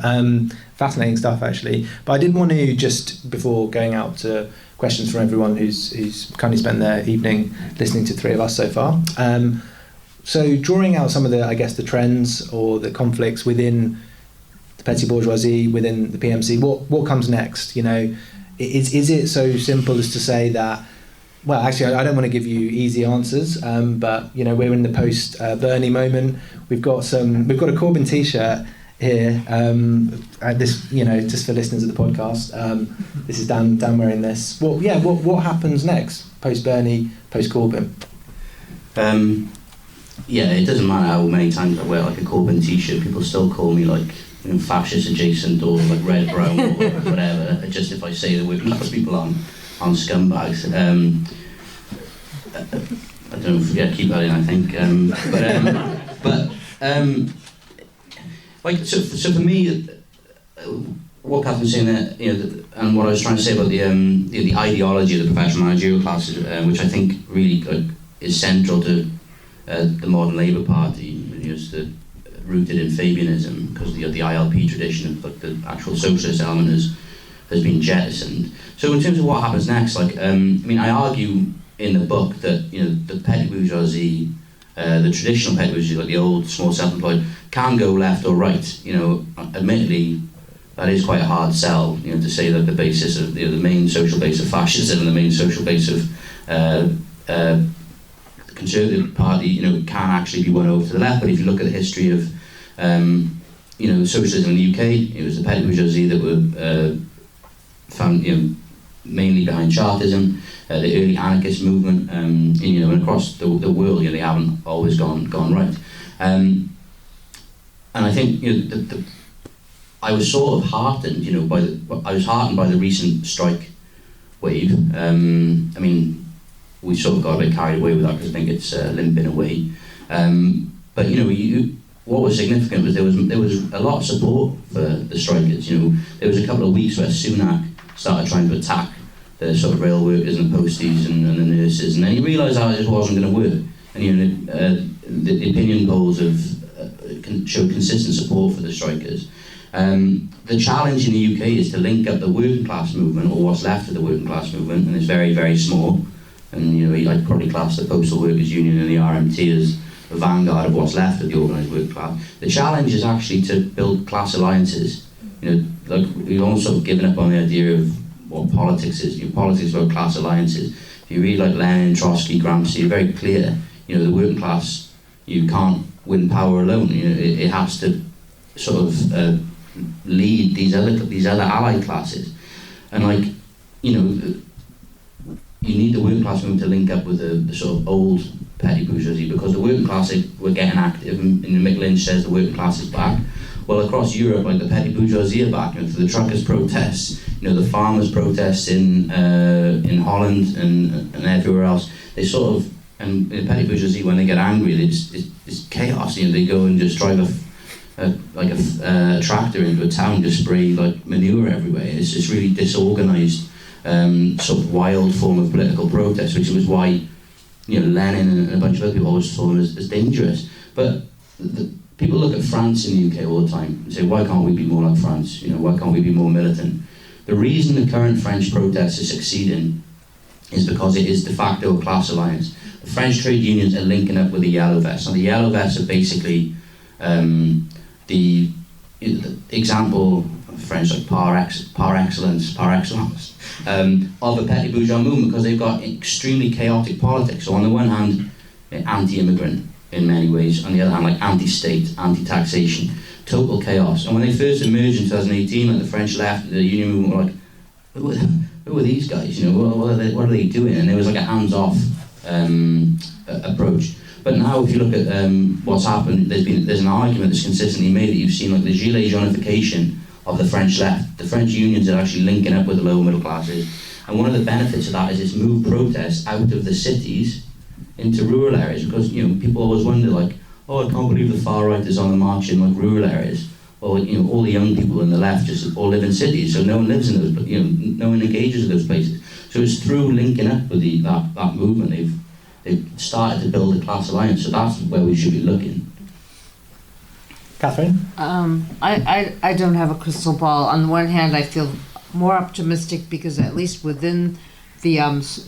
Fascinating stuff, actually. But I did want to, just before going out to questions from everyone who's kindly spent their evening listening to three of us so far. So drawing out some of the, I guess, the trends or the conflicts within the petty bourgeoisie, within the PMC, what comes next? You know, is it so simple as to say that? Well, actually, I don't want to give you easy answers, but you know, we're in the post Bernie moment. We've got a Corbyn T-shirt here. This, you know, just for listeners of the podcast, this is Dan wearing this. What happens next post Bernie, post Corbyn? Yeah, it doesn't matter how many times I wear like a Corbyn T-shirt, people still call me like, you know, fascist adjacent or like red, brown or whatever. Just if I say the word class people on scumbags. I don't know, keep that in, I think. So for me, what Catherine's saying there, you know, and what I was trying to say about the ideology of the professional managerial classes, which I think really is central to the modern Labour Party, you know, rooted in Fabianism, because the ILP tradition of the actual socialist element has been jettisoned. So in terms of what happens next, I argue in the book that, you know, the petty bourgeoisie, the traditional petty bourgeoisie, like the old small self-employed, can go left or right. You know, admittedly, that is quite a hard sell. You know, to say that the basis of, you know, the main social base of fascism and the main social base of Conservative Party, you know, can actually be won over to the left. But if you look at the history of, you know, socialism in the UK, it was the petty bourgeoisie that were found, you know, mainly behind Chartism, the early anarchist movement, you know, and across the world, you know, they haven't always gone right. And I think, you know, I was sort of heartened, you know, I was heartened by the recent strike wave. I mean, we sort of got a bit carried away with that because I think it's limping away. But you know, what was significant was there was a lot of support for the strikers. You know, there was a couple of weeks where Sunak started trying to attack the sort of rail workers and the posties and the nurses, and then he realised that it just wasn't going to work. And you know, the opinion polls have showed consistent support for the strikers. The challenge in the UK is to link up the working class movement, or what's left of the working class movement, and it's very, very small. And you know, I'd probably class the Postal Workers Union and the RMT as the vanguard of what's left of the organised working class. The challenge is actually to build class alliances. You know, like we've almost sort of given up on the idea of what politics is. You know, politics is about class alliances. If you read like Lenin, Trotsky, Gramsci, very clear. You know, the working class, you can't win power alone. You know, it has to sort of lead these other allied classes, and like, you know, you need the working class movement to link up with the sort of old petty bourgeoisie, because the working class were getting active, and Mick Lynch says the working class is back. Well, across Europe, like the petty bourgeoisie are back. You know, through the truckers' protests, you know, the farmers' protests in Holland and everywhere else. They sort of, and the petty bourgeoisie, when they get angry, it's chaos. You know, they go and just drive a tractor into a town, just spray like manure everywhere. It's just really disorganised, sort of wild form of political protest, which was why, you know, Lenin and a bunch of other people always saw them as dangerous. But the people look at France in the UK all the time and say, why can't we be more like France? Why can't we be more militant? The reason the current French protests are succeeding is because it is de facto a class alliance. The French trade unions are linking up with the Yellow Vests, and the Yellow Vests are basically the example of French, like par excellence, of a petty bourgeois movement, because they've got extremely chaotic politics. So on the one hand, anti-immigrant in many ways, on the other hand, like anti-state, anti-taxation, total chaos. And when they first emerged in 2018, like the French left, the union movement were like, who are these guys? What are they doing? And there was like a hands-off approach. But now, if you look at what's happened, there's an argument that's consistently made that you've seen, like the Gilets jaunification of the French left. The French unions are actually linking up with the lower middle classes, and one of the benefits of that is it's moved protests out of the cities into rural areas, because people always wonder, like, oh, I can't believe the far right is on the march in like rural areas. Well, all the young people on the left just all live in cities, so no one lives in those, no one engages in those places. So it's through linking up with that movement they've started to build a class alliance. So that's where we should be looking. Catherine? I don't have a crystal ball. On the one hand, I feel more optimistic because at least within the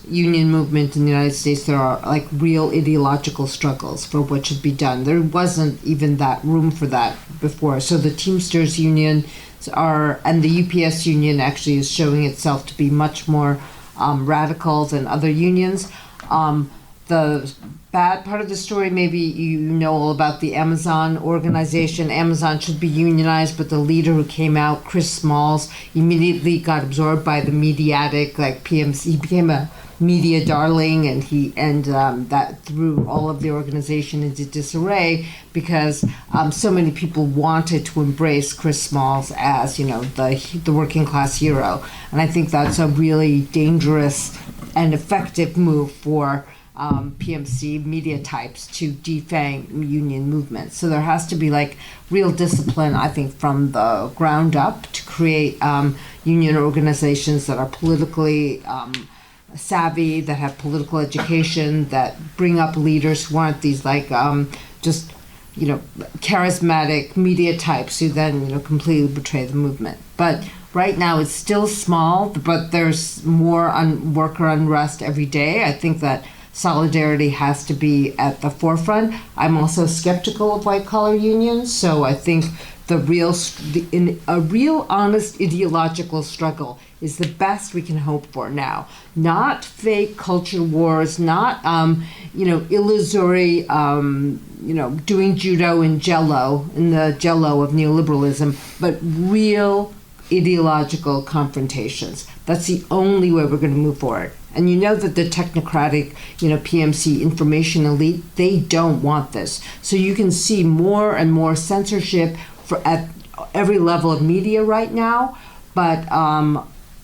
union movement in the United States, there are like real ideological struggles for what should be done. There wasn't even that room for that before. So the Teamsters Union and the UPS Union actually is showing itself to be much more radical than other unions. The bad part of the story, maybe you know all about the Amazon organization. Amazon should be unionized, but the leader who came out, Chris Smalls, immediately got absorbed by the mediatic, like PMC. He became a media darling, and that threw all of the organization into disarray because so many people wanted to embrace Chris Smalls as the working class hero, and I think that's a really dangerous and effective move for PMC media types to defang union movements. So there has to be like real discipline, I think, from the ground up to create union organizations that are politically savvy, that have political education, that bring up leaders who aren't these like charismatic media types who then completely betray the movement. But right now it's still small, but there's more worker unrest every day. I think that solidarity has to be at the forefront. I'm also skeptical of white-collar unions, so I think a real honest ideological struggle is the best we can hope for now. Not fake culture wars, not illusory, doing judo in the jello of neoliberalism, but real ideological confrontations. That's the only way we're going to move forward. And that the technocratic, PMC information elite, they don't want this. So you can see more and more censorship at every level of media right now. But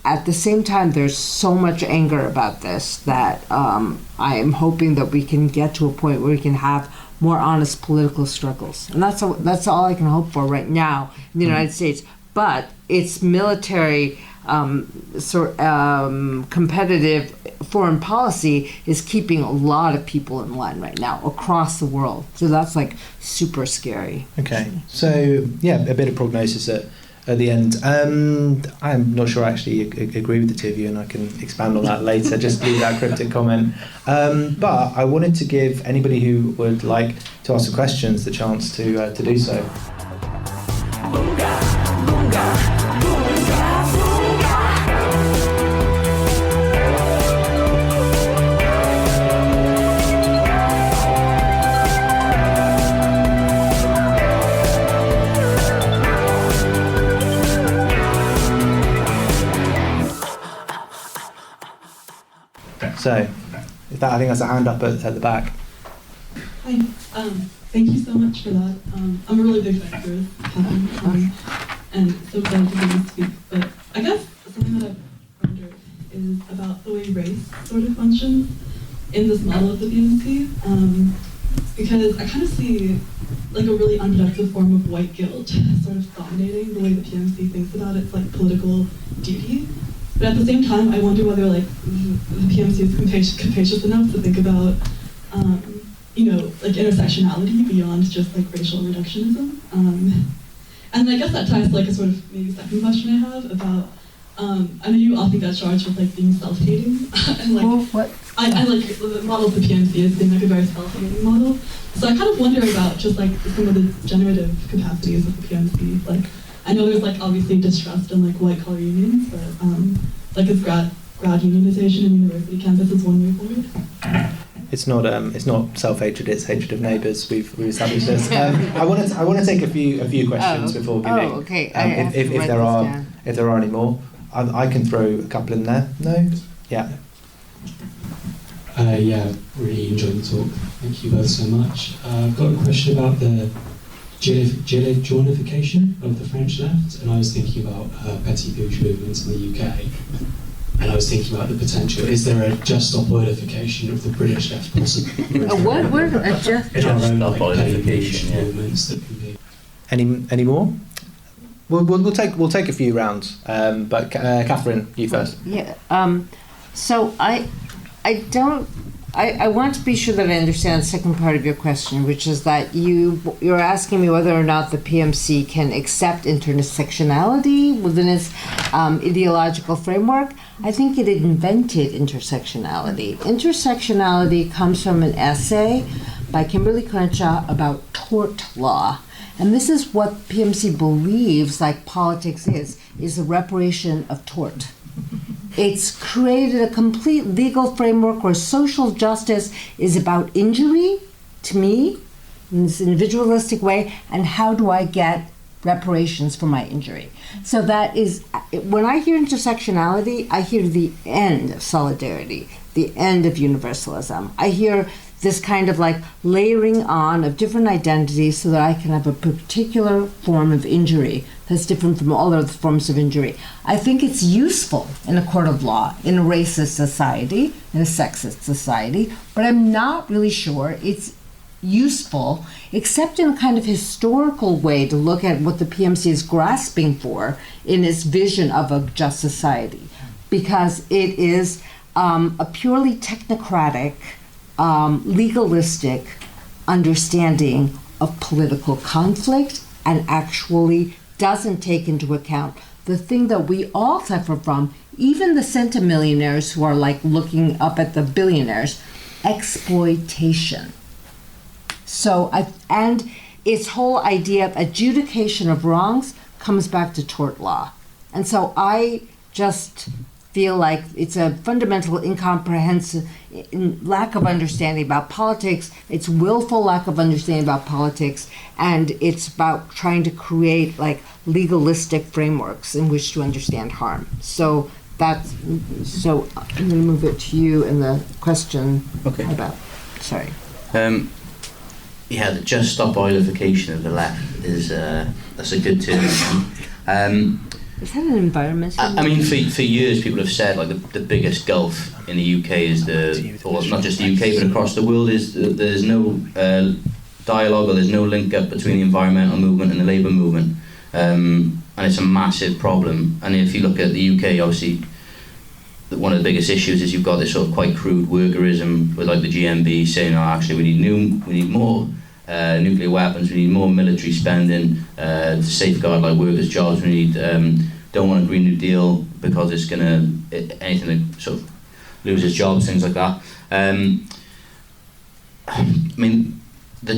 at the same time, there's so much anger about this that I am hoping that we can get to a point where we can have more honest political struggles. And that's all I can hope for right now in the United States. But it's military competitive foreign policy is keeping a lot of people in line right now across the world. So that's like super scary. Okay, so yeah, a bit of prognosis at the end. I'm not sure I actually agree with the two of you, and I can expand on that later. Just leave that cryptic comment. But I wanted to give anybody who would like to ask some questions the chance to do so. So, I think that's a hand up at the back. Hi, thank you so much for that. I'm a really big fan of yours, Catherine, and so glad to hear you speak. But I guess something that I've wondered is about the way race sort of functions in this model of the BNC, because I kind of see like a really unproductive form of white guilt sort of dominating the way the PMC thinks about its like political duty. But at the same time, I wonder whether like the PMC is capacious enough to think about, like intersectionality beyond just like racial reductionism. And I guess that ties to like a sort of maybe second question I have about, I know you often get charged with like being self-hating, and like I like the model of the PMC as being like a very self-hating model. So I kind of wonder about just like some of the generative capacities of the PMC. Like I know there's like obviously distrust in like white collar unions, but like is grad unionization in university campus is one way forward. It's not self-hatred. It's hatred of neighbours. We've established this. I want to take a few questions before giving. Oh, okay. If there are any more, I can throw a couple in there. No, yeah. Yeah, really enjoyed the talk. Thank you both so much. I've got a question about the Gilets-jaunification of the French left, and I was thinking about petty bourgeois movements in the UK. And I was thinking about the potential. Is there a just stop oilification of the British left possible? What? A just stop oilification movements that can be. Any more? We'll take a few rounds. But Catherine, you first. Yeah. So I want to be sure that I understand the second part of your question, which is that you're asking me whether or not the PMC can accept intersectionality within its ideological framework. I think it invented intersectionality. Intersectionality comes from an essay by Kimberly Crenshaw about tort law. And this is what PMC believes like politics is a reparation of tort. It's created a complete legal framework where social justice is about injury to me in this individualistic way, and how do I get reparations for my injury. So that is, when I hear intersectionality, I hear the end of solidarity, the end of universalism. I hear this kind of like layering on of different identities so that I can have a particular form of injury that's different from all other forms of injury. I think it's useful in a court of law, in a racist society, in a sexist society, but I'm not really sure it's useful, except in a kind of historical way to look at what the PMC is grasping for in its vision of a just society, because it is a purely technocratic, legalistic understanding of political conflict, and actually doesn't take into account the thing that we all suffer from, even the centimillionaires who are like looking up at the billionaires, exploitation. So, and its whole idea of adjudication of wrongs comes back to tort law. And so I just feel like it's a fundamental incomprehensive lack of understanding about politics. It's willful lack of understanding about politics, and it's about trying to create like legalistic frameworks in which to understand harm. So I'm going to move it to you in the question about. Sorry. Yeah, the just stop oilification of the left is that's a good term. Is that an environmental? I mean, for years people have said like the biggest gulf in the UK is or not just the UK but across the world is there's no dialogue, or there's no link up between the environmental movement and the labour movement, and it's a massive problem. And if you look at the UK, obviously one of the biggest issues is you've got this sort of quite crude workerism with like the GMB saying, oh, actually we need more nuclear weapons, we need more military spending to safeguard like workers' jobs, we need don't want a Green New Deal because it's gonna anything that sort of loses jobs, things like that. I mean, I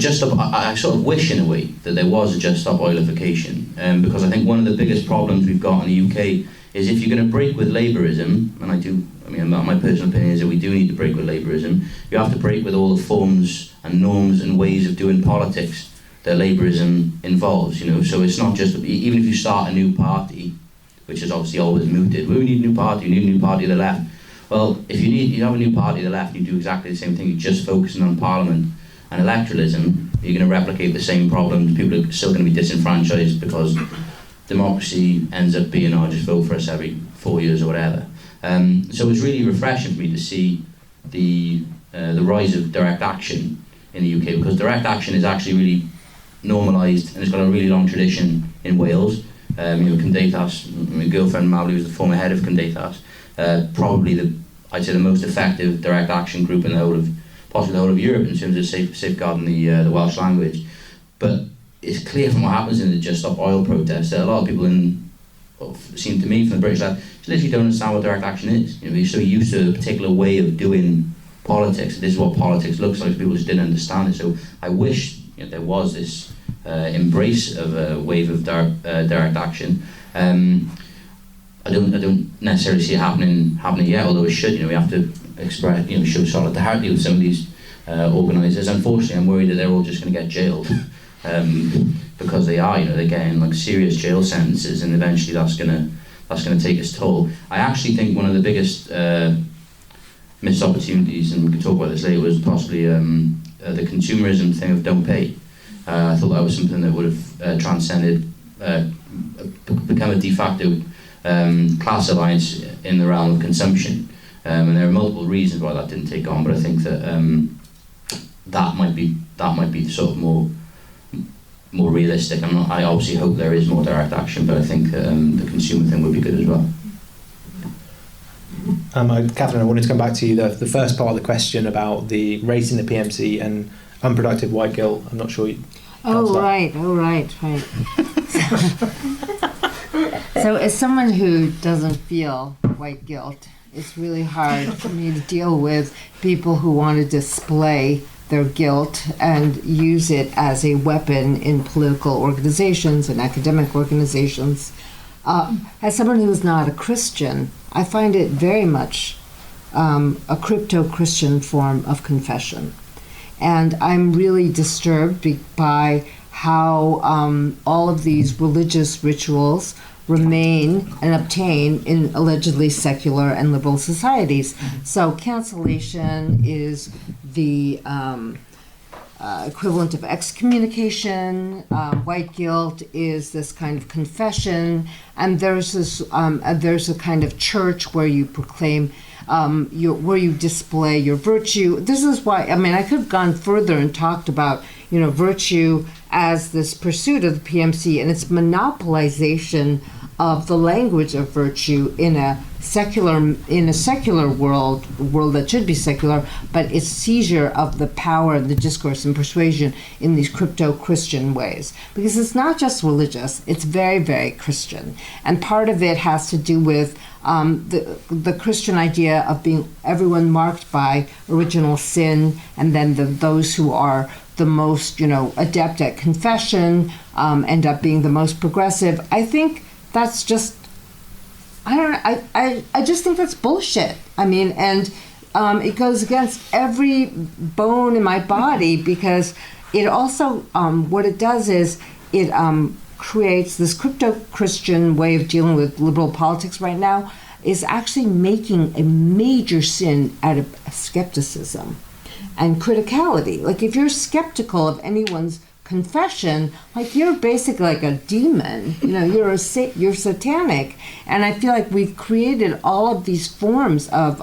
sort of wish in a way that there was a just stop oilification, because I think one of the biggest problems we've got in the UK is if you're going to break with labourism, and my personal opinion is that we do need to break with labourism, you have to break with all the forms and norms and ways of doing politics that labourism involves, so it's not just, even if you start a new party, which is obviously always mooted, we need a new party, we need a new party to the left. Well, if you have a new party to the left, you do exactly the same thing, you're just focusing on parliament and electoralism, you're going to replicate the same problems, people are still going to be disenfranchised because democracy ends up being, just vote for us every 4 years or whatever. So it's really refreshing for me to see the rise of direct action in the UK, because direct action is actually really normalised and it's got a really long tradition in Wales. Cymdeithas, my girlfriend Mably was the former head of Cymdeithas, probably I'd say the most effective direct action group in the whole of possibly the whole of Europe in terms of safeguarding the Welsh language. But it's clear from what happens in the Just Stop Oil protests that a lot of people seem to me from the British left literally don't understand what direct action is. You know, we're so used to a particular way of doing politics. This is what politics looks like. People just didn't understand it. So I wish there was this embrace of a wave of direct action. I don't necessarily see it happening yet, although it should. We have to express, show solidarity with some of these organisers. Unfortunately, I'm worried that they're all just going to get jailed because they are. They're getting like serious jail sentences, and eventually that's going to take its toll. I actually think one of the biggest missed opportunities, and we can talk about this later, was possibly the consumerism thing of don't pay. I thought that was something that would have transcended, become a de facto class alliance in the realm of consumption, and there are multiple reasons why that didn't take on. But I think that that might be sort of more realistic. I obviously hope there is more direct action, but I think the consumer thing would be good as well. Catherine, I wanted to come back to you. The first part of the question about the rating the PMC and unproductive white guilt. I'm not sure you. Right. So as someone who doesn't feel white guilt, it's really hard for me to deal with people who want to display their guilt and use it as a weapon in political organizations and academic organizations. As someone who's not a Christian, I find it very much a crypto-Christian form of confession. And I'm really disturbed by how all of these religious rituals remain and obtain in allegedly secular and liberal societies. So cancellation is the equivalent of excommunication. White guilt is this kind of confession, and there's a kind of church where you proclaim, where you display your virtue. This is why, I could have gone further and talked about, virtue as this pursuit of the PMC and its monopolization of the language of virtue in a secular world that should be secular, but its seizure of the power of the discourse and persuasion in these crypto-Christian ways. Because it's not just religious, it's very, very Christian. And part of it has to do with the Christian idea of being everyone marked by original sin, and then those who are the most, adept at confession end up being the most progressive. I think that's just, I just think that's bullshit. It goes against every bone in my body, because it also, what it does is it creates this crypto-Christian way of dealing with liberal politics right now is actually making a major sin out of skepticism and criticality. Like, if you're skeptical of anyone's confession, like, you're basically like a demon, you're satanic. And I feel like we've created all of these forms of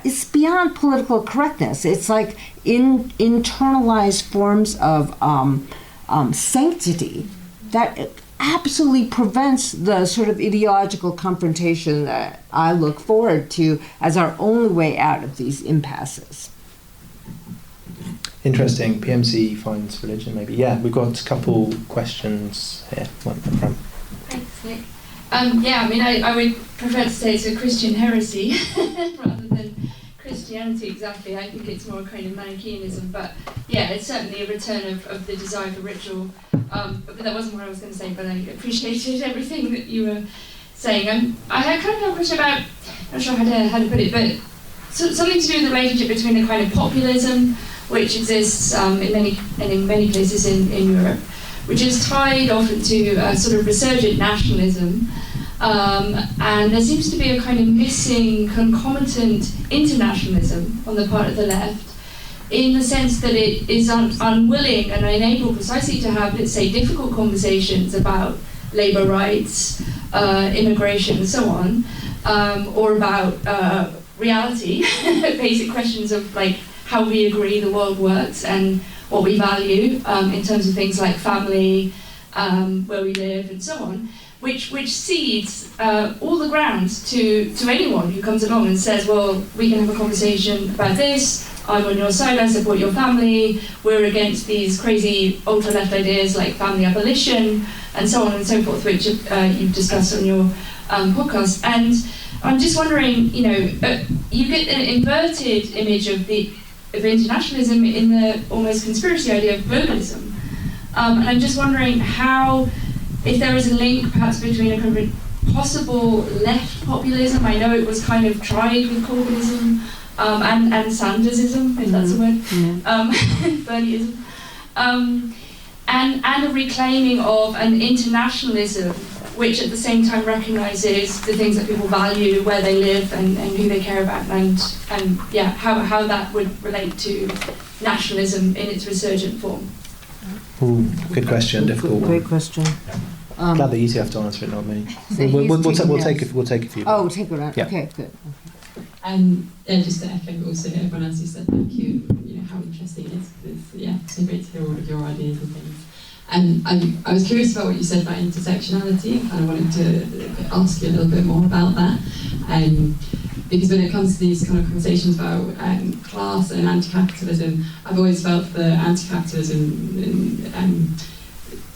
it's beyond political correctness. It's like internalized forms of sanctity that absolutely prevents the sort of ideological confrontation that I look forward to as our only way out of these impasses. Interesting. PMC finds religion, maybe. Yeah, we've got a couple questions here. One from. Thanks, Nick. I would prefer to say it's a Christian heresy rather than Christianity exactly. I think it's more a kind of Manichaeanism, but yeah, it's certainly a return of the desire for ritual. But that wasn't what I was going to say, but I appreciated everything that you were saying. I had kind of a question about, I'm not sure how to put it, but something to do with the relationship between a kind of populism, which exists in many places in Europe, which is tied often to a sort of resurgent nationalism, and there seems to be a kind of missing concomitant internationalism on the part of the left, in the sense that it is unwilling and unable precisely to have, let's say, difficult conversations about labour rights, immigration and so on, or about reality, basic questions of like how we agree the world works and what we value in terms of things like family, where we live and so on, which cedes all the grounds to anyone who comes along and says, well, we can have a conversation about this, I'm on your side, I support your family, we're against these crazy ultra-left ideas like family abolition, and so on and so forth, which you've discussed on your podcast. And I'm just wondering, you get an inverted image of internationalism in the almost conspiracy idea of globalism. And I'm just wondering if there is a link perhaps between a kind of possible left populism, I know it was kind of tried with Corbynism, and Sandersism, if that's a word, Bernieism, and a reclaiming of an internationalism which at the same time recognises the things that people value, where they live and who they care about, and how that would relate to nationalism in its resurgent form. Ooh, good question, difficult one. Great question. Glad that you two have to answer it, not me. So We'll take a few. Oh, take it out. Yeah. Okay, good. Just to echo also everyone else who said thank you, how interesting it is. It's been great to hear all of your ideas and things. And I was curious about what you said about intersectionality, and kind of wanted to ask you a little bit more about that. Because when it comes to these kind of conversations about class and anti-capitalism, I've always felt that anti-capitalism and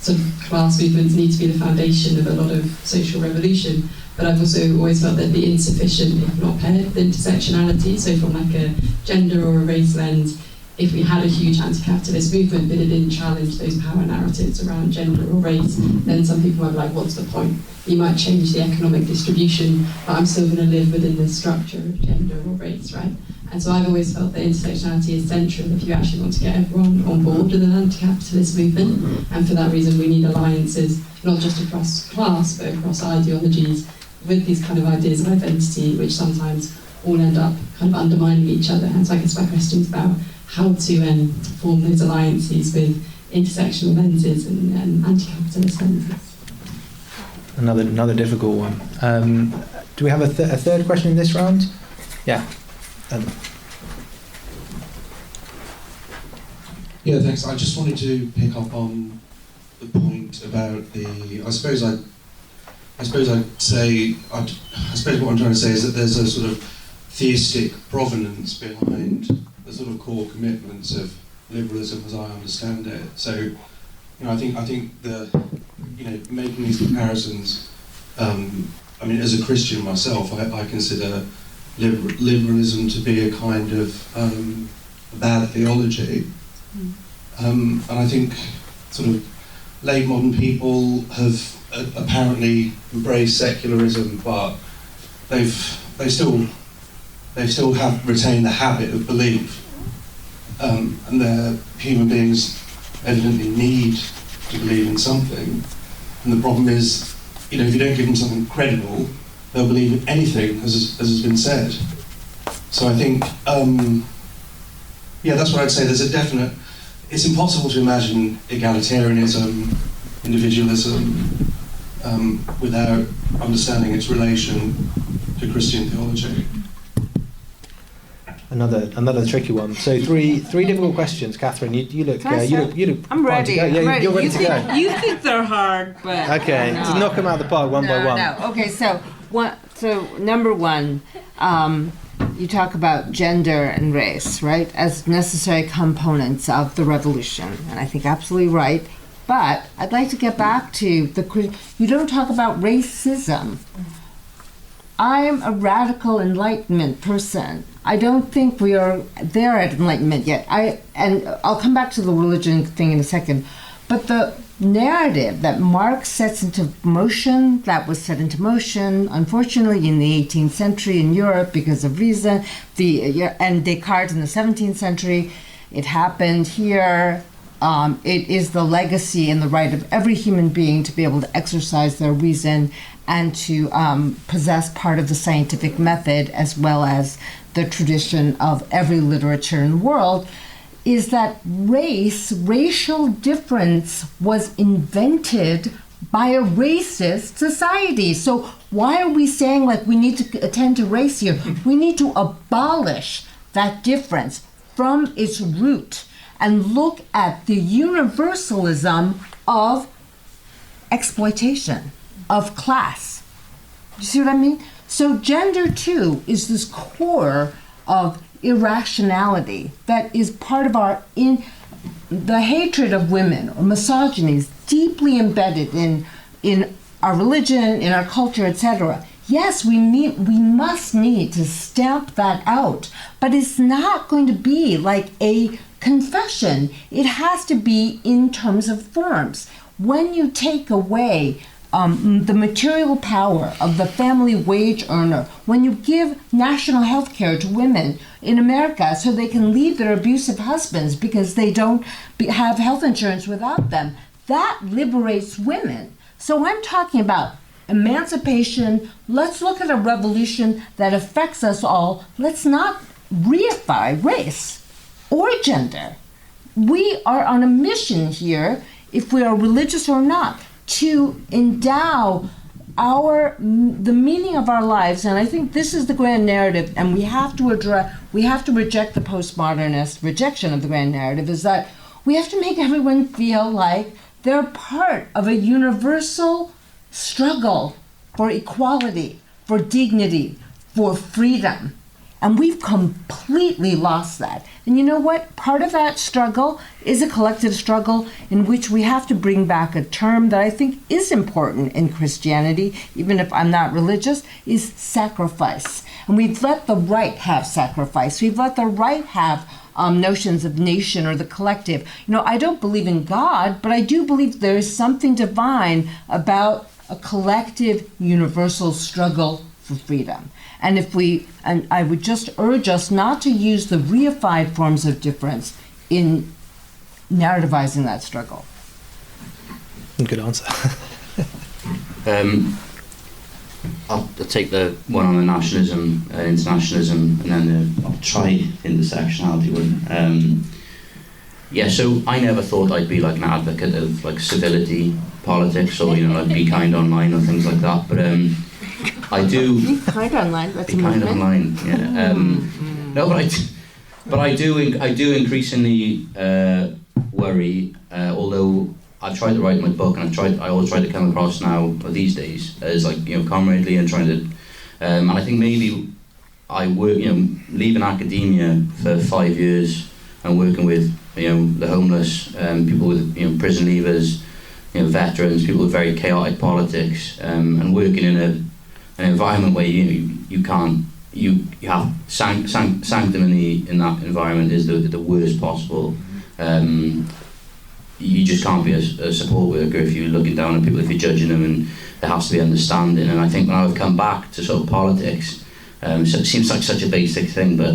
sort of class movements need to be the foundation of a lot of social revolution. But I've also always felt they'd be insufficient if not paired with intersectionality. So from like a gender or a race lens, if we had a huge anti-capitalist movement but it didn't challenge those power narratives around gender or race, then some people might be like, what's the point? You might change the economic distribution, but I'm still going to live within this structure of gender or race, right? And so I've always felt that intersectionality is central if you actually want to get everyone on board with an anti-capitalist movement. And for that reason, we need alliances, not just across class, but across ideologies, with these kind of ideas of identity, which sometimes all end up kind of undermining each other. And so I guess my question is about how to form those alliances with intersectional lenses and anti-capitalist lenses. Another difficult one. Do we have a third question in this round? Yeah. Yeah, thanks. I just wanted to pick up on the point about I suppose what I'm trying to say is that there's a sort of theistic provenance behind the sort of core commitments of liberalism as I understand it. So, I think making these comparisons, as a Christian myself, I consider liberalism to be a kind of bad theology. And I think sort of late modern people have apparently embraced secularism, but they still have retained the habit of belief, and they're human beings evidently need to believe in something. And the problem is, if you don't give them something credible, they'll believe in anything as has been said. So I think, that's what I'd say. There's a definite. It's impossible to imagine egalitarianism, individualism, without understanding its relation to Christian theology. Another tricky one. So three difficult questions. Catherine, you look. You look. I'm ready. Yeah, I'm ready. You're ready to go. You think they're hard, but Okay, just knock them out of the park one by one. No. Okay, so number one, you talk about gender and race, right, as necessary components of the revolution, and I think absolutely right. But I'd like to get back to you don't talk about racism. I'm a radical Enlightenment person. I don't think we are there at Enlightenment yet. I'll come back to the religion thing in a second. But the narrative that Marx sets into motion, that was set into motion, unfortunately, in the 18th century in Europe because of reason, and Descartes in the 17th century, it happened here. It is the legacy and the right of every human being to be able to exercise their reason and to possess part of the scientific method as well as the tradition of every literature in the world, is that racial difference was invented by a racist society. So why are we saying we need to attend to race here? We need to abolish that difference from its root and look at the universalism of exploitation. of class. You see what I mean? So gender too is this core of irrationality that is part of the hatred of women, or misogyny, is deeply embedded in our religion, in our culture, etc. Yes, we must need to stamp that out, but it's not going to be like a confession. It has to be in terms of forms. When you take away the material power of the family wage earner, when you give national health care to women in America so they can leave their abusive husbands because they don't have health insurance without them, that liberates women. So I'm talking about emancipation. Let's look at a revolution that affects us all. Let's not reify race or gender. We are on a mission here, if we are religious or not, to endow the meaning of our lives. And I think this is the grand narrative, and we have to reject the postmodernist rejection of the grand narrative, is that we have to make everyone feel like they're part of a universal struggle for equality, for dignity, for freedom. And we've completely lost that. And you know what? Part of that struggle is a collective struggle in which we have to bring back a term that I think is important in Christianity, even if I'm not religious, is sacrifice. And we've let the right have sacrifice. We've let the right have notions of nation or the collective. You know, I don't believe in God, but I do believe there is something divine about a collective, universal struggle for freedom. And I would just urge us not to use the reified forms of difference in narrativizing that struggle. Good answer. I'll take the one on the nationalism, internationalism, and then I'll try intersectionality one. So I never thought I'd be like an advocate of like civility politics, or like be kind online or things like that. But I do be kind online. That's be kind online. Yeah. No, but I do increasingly worry. Although I've tried to write my book, and I always try to come across now these days as like comradely and trying to. And I think maybe I work leaving academia for 5 years and working with the homeless, people with prison leavers, veterans, people with very chaotic politics, and working in an environment where you have sanctimony in that environment is the worst possible. You just can't be a support worker if you're looking down on people, if you're judging them, and there has to be understanding. And I think when I've come back to sort of politics, so it seems like such a basic thing, but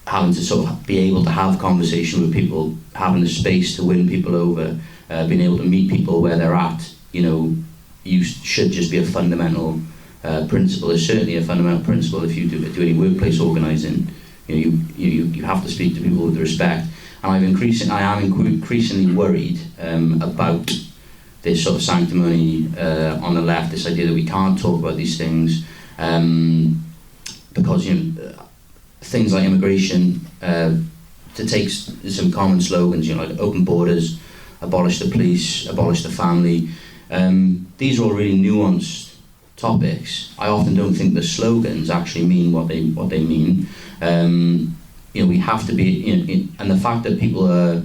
having to sort of be able to have conversation with people, having the space to win people over, being able to meet people where they're at, you should just be a fundamental principle. It's certainly a fundamental principle if you do any workplace organising. You have to speak to people with respect. And I am increasingly worried about this sort of sanctimony on the left, this idea that we can't talk about these things because things like immigration, to take some common slogans, like open borders, abolish the police, abolish the family. These are all really nuanced topics. I often don't think the slogans actually mean what they mean. We have to be, and the fact that people are,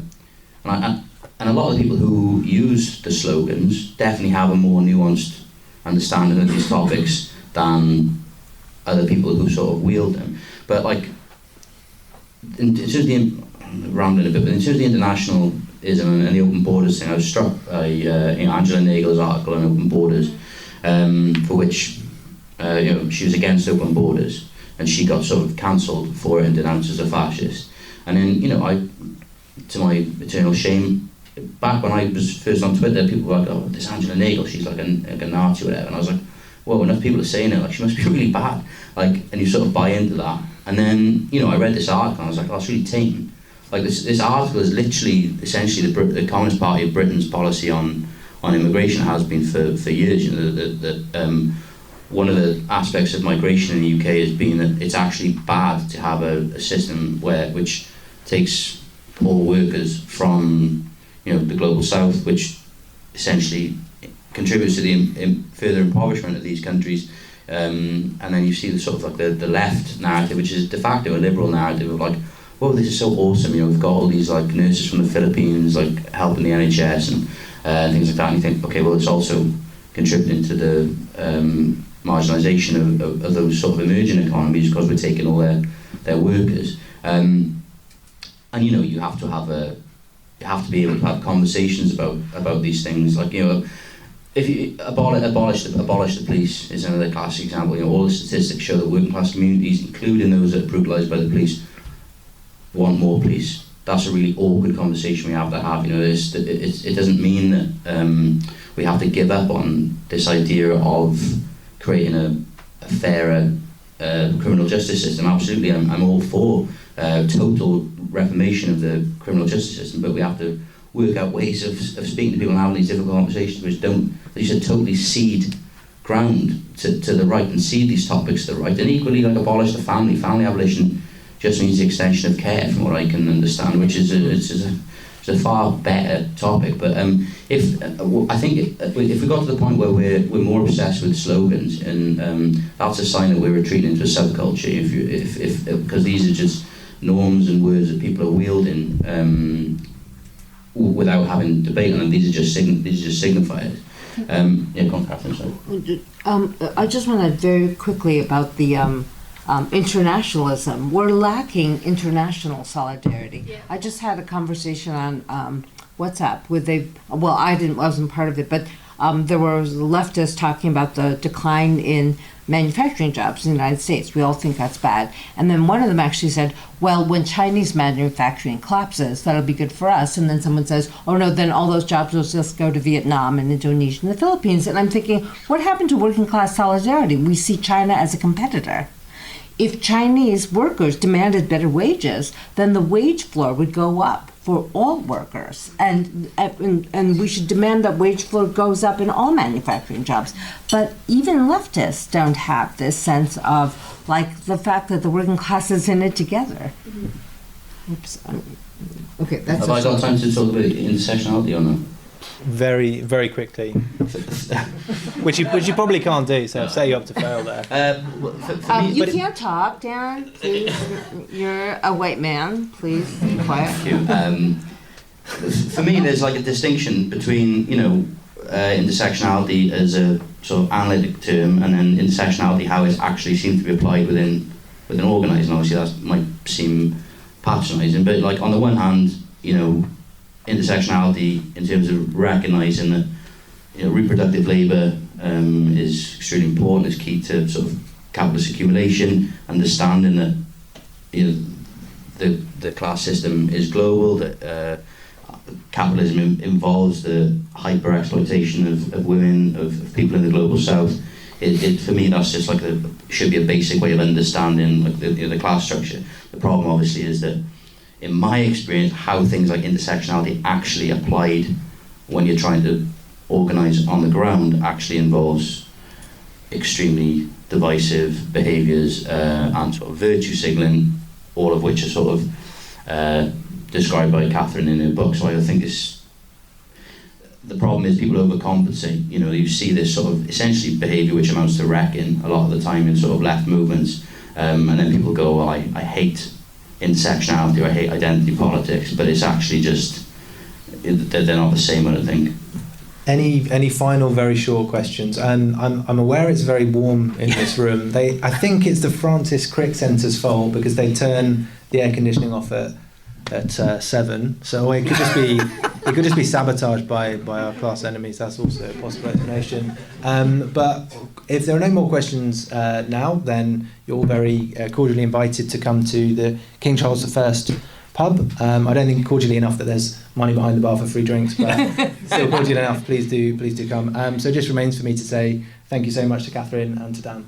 and a lot of the people who use the slogans definitely have a more nuanced understanding of these topics than other people who sort of wield them. But like, in terms of rambling a bit, but in terms of the internationalism and the open borders thing, I was struck by Angela Nagel's article on open borders, for which she was against open borders, and she got sort of cancelled for it and denounced as a fascist. And then, I, to my eternal shame, back when I was first on Twitter, people were like, "Oh, this Angela Nagel, she's like a Nazi or whatever." And I was like, "Whoa, enough people are saying it, like she must be really bad." Like, and you sort of buy into that. And then, I read this article and I was like, "Oh, it's really tame." Like this article is literally, essentially, the Communist Party of Britain's policy on immigration has been for years. One of the aspects of migration in the UK has been that it's actually bad to have a system which takes poor workers from the global south, which essentially contributes to the further impoverishment of these countries. And then you see the sort of like the left narrative, which is de facto a liberal narrative of like, well, this is so awesome, you know, we've got all these like nurses from the Philippines like helping the NHS and things like that, and you think, okay, well, it's also contributing to the marginalisation of those sort of emerging economies because we're taking all their workers. And you know, you have to be able to have conversations about these things, like, you know, if you abolish the police is another classic example. You know, all the statistics show that working class communities, including those that are brutalised by the police, want more police. That's a really awkward conversation we have to have. You know, it doesn't mean that we have to give up on this idea of creating a fairer criminal justice system. Absolutely, I'm all for total reformation of the criminal justice system, but we have to work out ways of speaking to people and having these difficult conversations which don't, they should totally cede ground to the right and cede these topics to the right. And equally, like, abolish the family. Family abolition just means the extension of care, from what I can understand, which is a far better topic. But I think if we got to the point where we're more obsessed with slogans, and that's a sign that we're retreating into a subculture. If because these are just norms and words that people are wielding without having debate on them. These are just signifiers. Yeah, go on, Catherine, sorry. I just want to very quickly about the internationalism. We're lacking international solidarity. Yeah. I just had a conversation on WhatsApp with I wasn't part of it, but there was leftists talking about the decline in manufacturing jobs in the United States. We all think that's bad. And then one of them actually said, well, when Chinese manufacturing collapses, that'll be good for us. And then someone says, oh no, then all those jobs will just go to Vietnam and Indonesia and the Philippines. And I'm thinking, what happened to working class solidarity? We see China as a competitor. If Chinese workers demanded better wages, then the wage floor would go up for all workers, and we should demand that wage floor goes up in all manufacturing jobs. But even leftists don't have this sense of, like, the fact that the working class is in it together. Mm-hmm. Oops. Okay, that's. Have I got time to talk about intersectionality or not? Very, very quickly. which you probably can't do, so set you up to fail there. For me, you can't talk, Darren. Please, you're a white man. Please be quiet. Thank you. For me, there's like a distinction between, you know, intersectionality as a sort of analytic term, and then intersectionality how it actually seems to be applied within organising. Obviously, that might seem patronising, but like on the one hand, you know, intersectionality in terms of recognising that, you know, reproductive labour is extremely important, is key to sort of capitalist accumulation, understanding that, you know, the class system is global, that capitalism involves the hyper exploitation of women, of people in the global south. For me, that's just like should be a basic way of understanding, like, the class structure. The problem obviously is that, in my experience, how things like intersectionality actually applied when you're trying to organise on the ground actually involves extremely divisive behaviours and sort of virtue signalling, all of which are sort of described by Catherine in her book. So I think the problem is people overcompensate. You know, you see this sort of essentially behaviour which amounts to wrecking a lot of the time in sort of left movements, and then people go, well, I hate intersectionality, or I hate identity politics, but it's actually just, they're not the same, I don't think. Any final very short questions? And I'm aware it's very warm in this room. I think it's the Francis Crick Centre's fault, because they turn the air conditioning off at 7, so it could just be sabotaged by our class enemies. That's also a possible explanation. But if there are no more questions now, then you're all very cordially invited to come to the King Charles I pub. I don't think cordially enough that there's money behind the bar for free drinks, but still cordial enough. Please do come. So it just remains for me to say thank you so much to Catherine and to Dan.